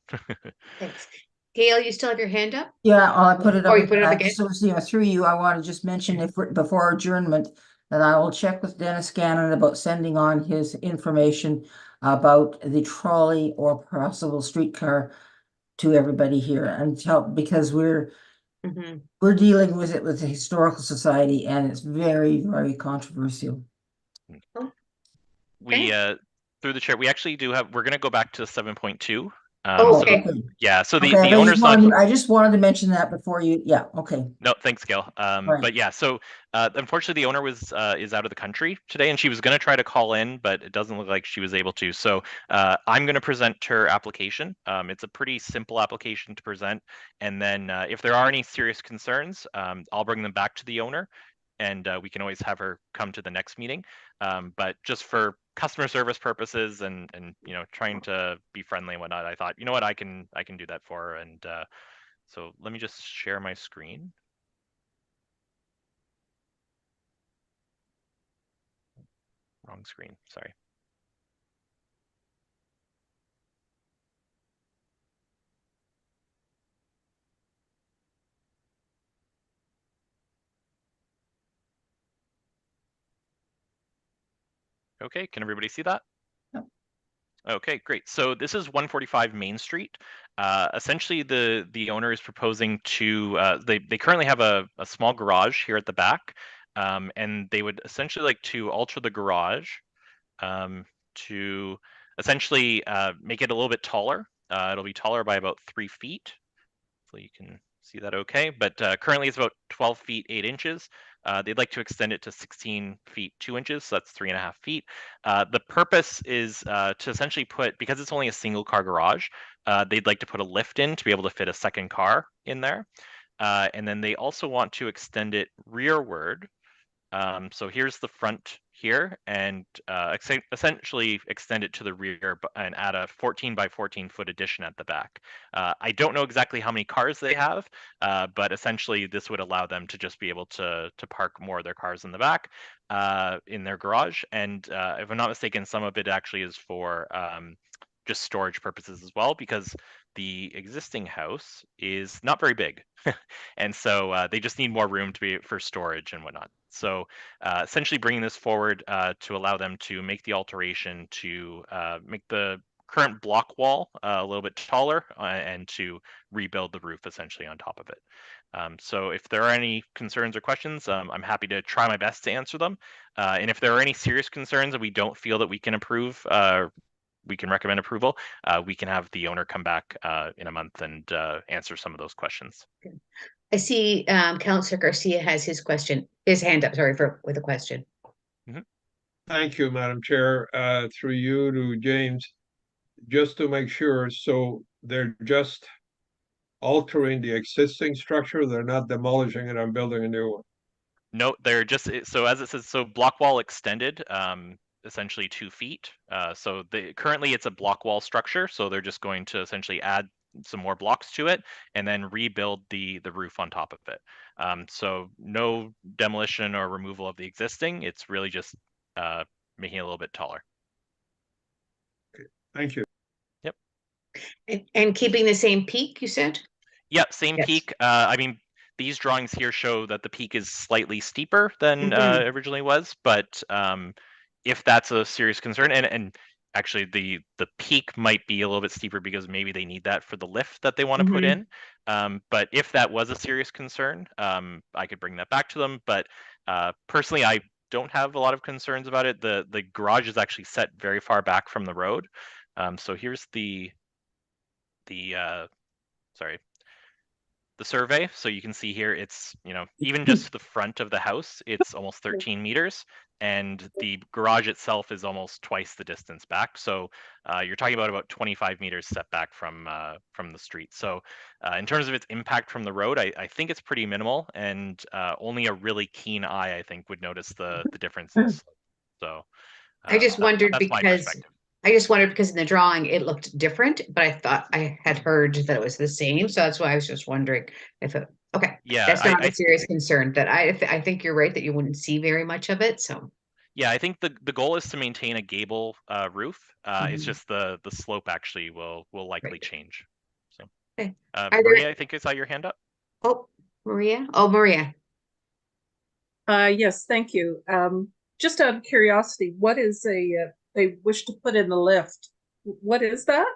Thanks. Gail, you still have your hand up? Yeah, I put it up. Oh, you put it up I again? just, through you, I want to just mention before adjournment that I will check with Dennis Gannon about sending on his information about the trolley or possible streetcar to everybody here and because we're dealing with it with the Historical Society, and it's very, very controversial. We through the chair, we actually we're going to go back to 7.2. Okay. Yeah, so Okay, the owner's not. I just wanted to mention that before you. Yeah. Okay. No, thanks, Gail. Right. But yeah, so unfortunately, the owner is out of the country today, and she was going to try to call in, but it doesn't look like she was able to. So I'm going to present her application. It's a pretty simple application to present, and then if there are any serious concerns, I'll bring them back to the owner, and we can always have her come to the next meeting. But just for customer service purposes and trying to be friendly and whatnot, I thought, you know what, I can do that for her. And so let me just share my screen. Wrong screen, sorry. Okay, can everybody see that? Okay, great. So this is 145 Main Street. Essentially, the owner is proposing to, they currently have a small garage here at the back, and they would essentially like to alter the garage to essentially make it a little bit taller. It'll be taller by about 3 feet. Hopefully you can see that okay, but currently it's about 12 feet 8 inches. They'd like to extend it to 16 feet 2 inches, so that's 3.5 feet. The purpose is to essentially because it's only a single car garage, they'd like to put a lift in to be able to fit a second car in there. And then they also want to extend it rearward. So here's the front here, and essentially extend it to the rear and add a 14 by 14 foot addition at the back. I don't know exactly how many cars they have, but essentially this would allow them to just be able to park more of their cars in the back in their garage. And if I'm not mistaken, some of it actually is for just storage purposes as well, because the existing house is not very big. And so they just need more room for storage and whatnot. So essentially bringing this forward to allow them to make the alteration to make the current block wall a little bit taller and to rebuild the roof essentially on top of it. So if there are any concerns or questions, I'm happy to try my best to answer them. And if there are any serious concerns that we don't feel that we can approve, we can recommend approval, we can have the owner come back in a month and answer some of those questions. I see Councillor Garcia has his hand up, sorry, with a question. Thank you, Madam Chair. Through you to James, just to make sure, so they're just altering the existing structure, they're not demolishing it and building a new one? No, they're just, so as it says, so block wall extended, essentially 2 feet. So currently it's a block wall structure, so they're just going to essentially add some more blocks to it and then rebuild the roof on top of it. So no demolition or removal of the existing, it's really just making it a little bit taller. Okay, thank you. Yep. And keeping the same peak, you said? Yep, same peak. I mean, these drawings here show that the peak is slightly steeper than originally was, but if that's a serious concern, and actually the peak might be a little bit steeper because maybe they need that for the lift that they want to put in. But if that was a serious concern, I could bring that back to them. But personally, I don't have a lot of concerns about it. The garage is actually set very far back from the road. So here's the survey. So you can see here, it's, even just the front of the house, it's almost 13 meters. and the garage itself is almost twice the distance back. So you're talking about 25 meters step back from the street. So in terms of its impact from the road, I think it's pretty minimal, and only a really keen eye, I think, would notice the difference in slope. So I just wondered that's my because perspective. in the drawing it looked different, but I thought I had heard that it was the same. So that's why I was just wondering if it, okay. Yeah, That's not a serious concern. That I think you're right that you wouldn't see very much of it. So yeah, I think the goal is to maintain a gable roof. It's Mhm. just the slope actually will likely change. So Okay. Are there- Maria, I think I saw your hand up. Oh, Maria. Oh, Maria. Yes, thank you. Just out of curiosity, what is they wish to put in the lift? What is that?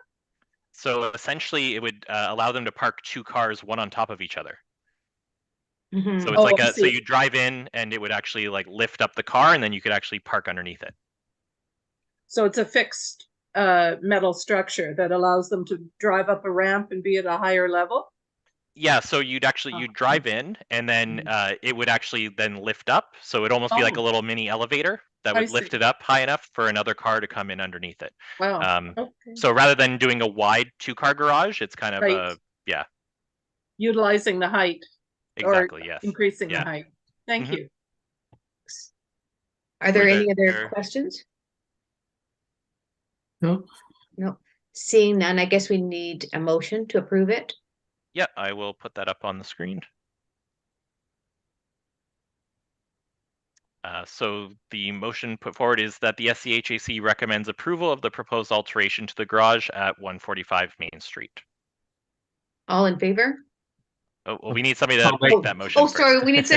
So essentially, it would allow them to park two cars, one on top of each other. So it's like so you drive in, and it would actually like lift up the car, and then you could actually park underneath it. So it's a fixed metal structure that allows them to drive up a ramp and be at a higher level? Yeah, so you'd drive in, and then it would actually then lift up. So it'd almost be like a little mini elevator that would lift it up high enough for another car to come in underneath it. Wow. So rather than doing a wide two-car garage, it's kind of yeah. Utilizing the height. Exactly, or yes. Increasing the height. Thank Mhm. you. Are there any other questions? No. No. Seeing none, I guess we need a motion to approve it. Yeah, I will put that up on the screen. So the motion put forward is that the SCHAC recommends approval of the proposed alteration to the garage at 145 Main Street. All in favor? Oh, well, we need somebody to make that motion. Oh, sorry, first. we need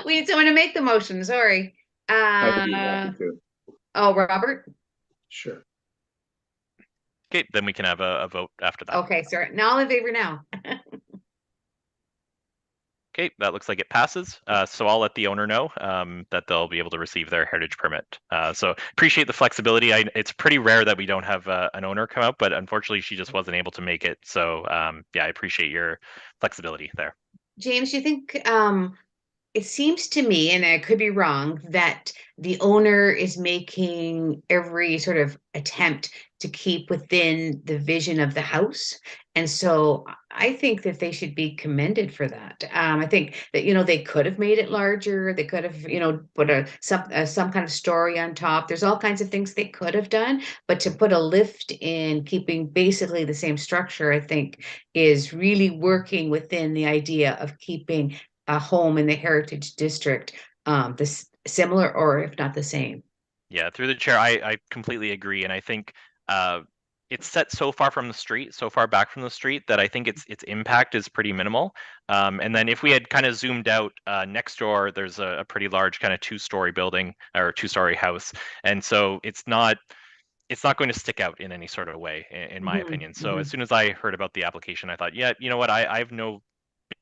we need someone to make the motion. Sorry. I'd be happy to. Oh, Robert. Sure. Okay, then we can have a vote after that. Okay, sorry. Now all in favor now. Okay, that looks like it passes. So I'll let the owner know that they'll be able to receive their heritage permit. So appreciate the flexibility. It's pretty rare that we don't have an owner come out, but unfortunately she just wasn't able to make it. So yeah, I appreciate your flexibility there. James, do you think it seems to me, and I could be wrong, that the owner is making every sort of attempt to keep within the vision of the house. And so I think that they should be commended for that. I think that, they could have made it larger. They could have, put some kind of story on top. There's all kinds of things they could have done, but to put a lift in keeping basically the same structure, I think is really working within the idea of keeping a home in the Heritage District, this similar or if not the same. Yeah, through the chair, I completely agree, and I think it's set so far from the street, so far back from the street that I think its impact is pretty minimal. And then if we had kind of zoomed out next door, there's a pretty large kind of two-story building or two-story house, and so it's not going to stick out in any sort of way, in my opinion. So as soon as I heard about the application, I thought, yeah, you know what, I have no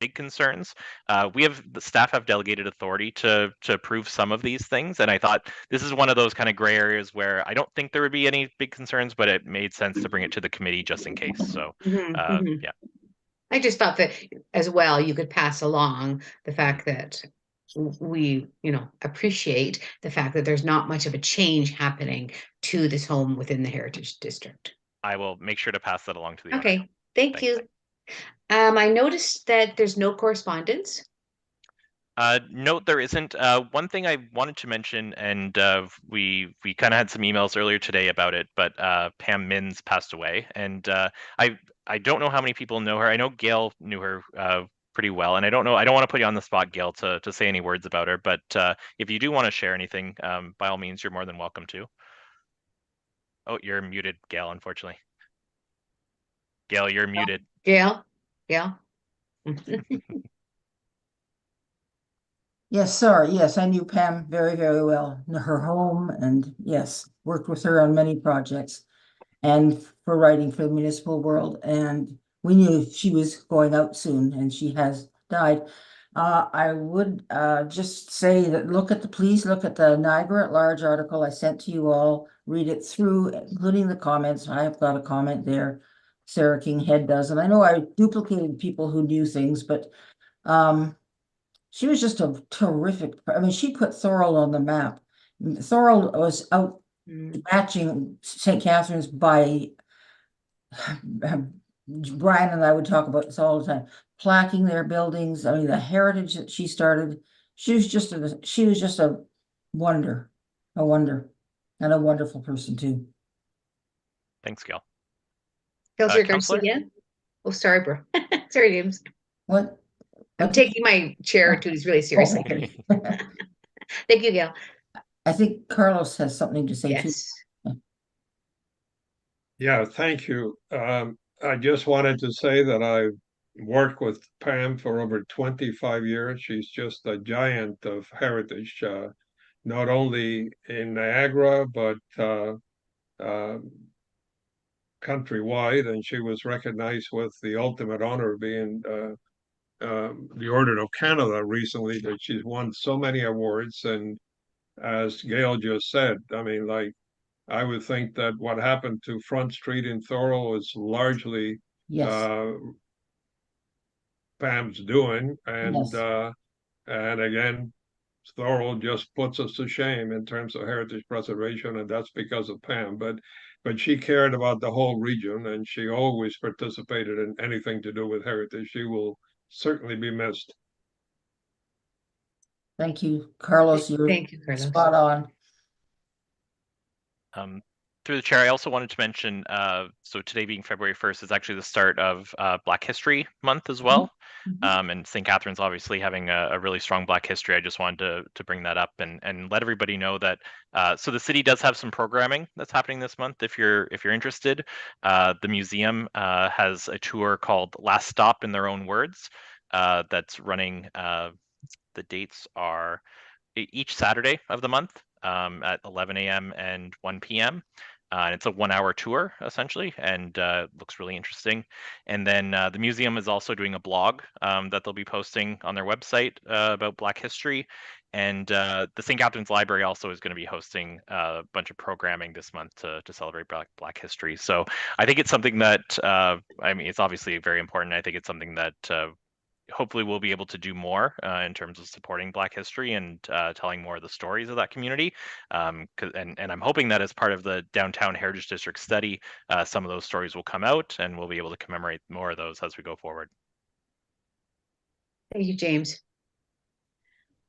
big concerns. The staff have delegated authority to approve some of these things, and I thought this is one of those kind of gray areas where I don't think there would be any big concerns, but it made sense to bring it to the committee just in case. So yeah. I just thought that as well you could pass along the fact that we appreciate the fact that there's not much of a change happening to this home within the Heritage District. I will make sure to pass that along to the owner. Okay, thank you. I noticed that there's no correspondence. No, there isn't. One thing I wanted to mention, and we kind of had some emails earlier today about it, but Pam Mins passed away, and I don't know how many people know her. I know Gail knew her pretty well, and I don't want to put you on the spot, Gail, to say any words about her, but if you do want to share anything, by all means, you're more than welcome to. Oh, you're muted, Gail, unfortunately. Gail, you're muted. Gail? Yes, sorry. Yes, I knew Pam very, very well. Knew her home and yes, worked with her on many projects and for writing for the Municipal World. And we knew she was going out soon and she has died. I would just say that please look at the Niagara at Large article I sent to you all, read it through, including the comments. I have got a comment there. Sarah King Head does. And I know I duplicated people who knew things, but she was just a terrific, I mean, she put Thorold on the map Thorold was out matching St. Catharines by Brian and I would talk about this all the time, plaquing their buildings. I mean, the heritage that she started, she was just a wonder, and a wonderful person too. Thanks, Gail. Councillor Councillor? Garcia? Oh, sorry, bro. Sorry, James. What? I'm taking my chair duties really seriously. Okay. Thank you, Gail. I think Carlos has something to say too. Yes. Yeah, thank you. I just wanted to say that I've worked with Pam for over 25 years. She's just a giant of heritage, not only in Niagara, but countrywide. And she was recognized with the ultimate honor of being the Order of Canada recently, that she's won so many awards. And as Gail just said, I mean, like, I would think that what happened to Front Street in Thorold is largely Pam's doing, and again, Thorold just puts us to shame in terms of heritage preservation, and that's because of Pam. But she cared about the whole region, and she always participated in anything to do with heritage. She will certainly be missed. Thank you, Carlos. Thank you, Carlos. Spot on. Through the chair, I also wanted to mention, so today being February 1st is actually the start of Black History Month as well. And St. Catharines obviously having a really strong Black history. I just wanted to bring that up and let everybody know that, so the city does have some programming that's happening this month if you're interested. The museum has a tour called Last Stop in Their Own Words that's running, the dates are each Saturday of the month at 11 a.m. and 1 p.m. And it's a 1-hour tour essentially, and looks really interesting. And then the museum is also doing a blog that they'll be posting on their website about Black history. And the St. Catharines Library also is going to be hosting a bunch of programming this month to celebrate Black history. So I think it's something that, I mean, it's obviously very important. I think it's something that hopefully we'll be able to do more in terms of supporting Black history and telling more of the stories of that community. And I'm hoping that as part of the Downtown Heritage District study, some of those stories will come out and we'll be able to commemorate more of those as we go forward. Thank you, James.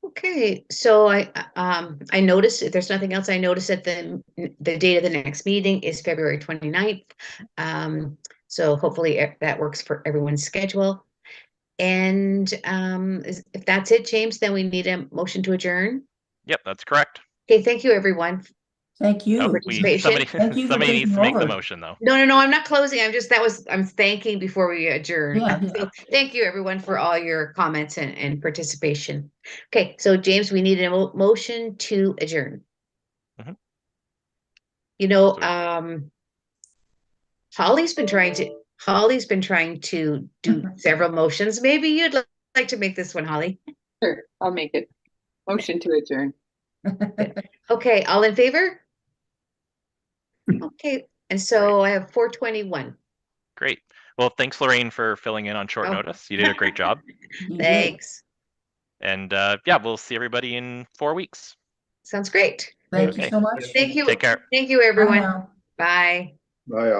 Okay, so I noticed, if there's nothing else, I noticed that the date of the next meeting is February 29th. So hopefully that works for everyone's schedule. And if that's it, James, then we need a motion to adjourn. Yep, that's correct. Okay, thank you, everyone. Thank you. Somebody needs to make over. the motion, though. No, I'm not closing. I'm thanking before we adjourn. Yeah. So thank you, everyone, for all your comments and participation. Okay, so James, we need a motion to adjourn. You know, Holly's been trying to do several motions. Maybe you'd like to make this one, Holly. Sure, I'll make it. Motion to adjourn. Okay, all in favor? Okay, and so I have 421. Great. Well, thanks, Lorraine, for filling in on short notice. You did a great job. Thanks. And yeah, we'll see everybody in 4 weeks. Sounds great. Thank you so much. Thank you. Take care. Thank you, everyone. Bye now. Bye. Bye.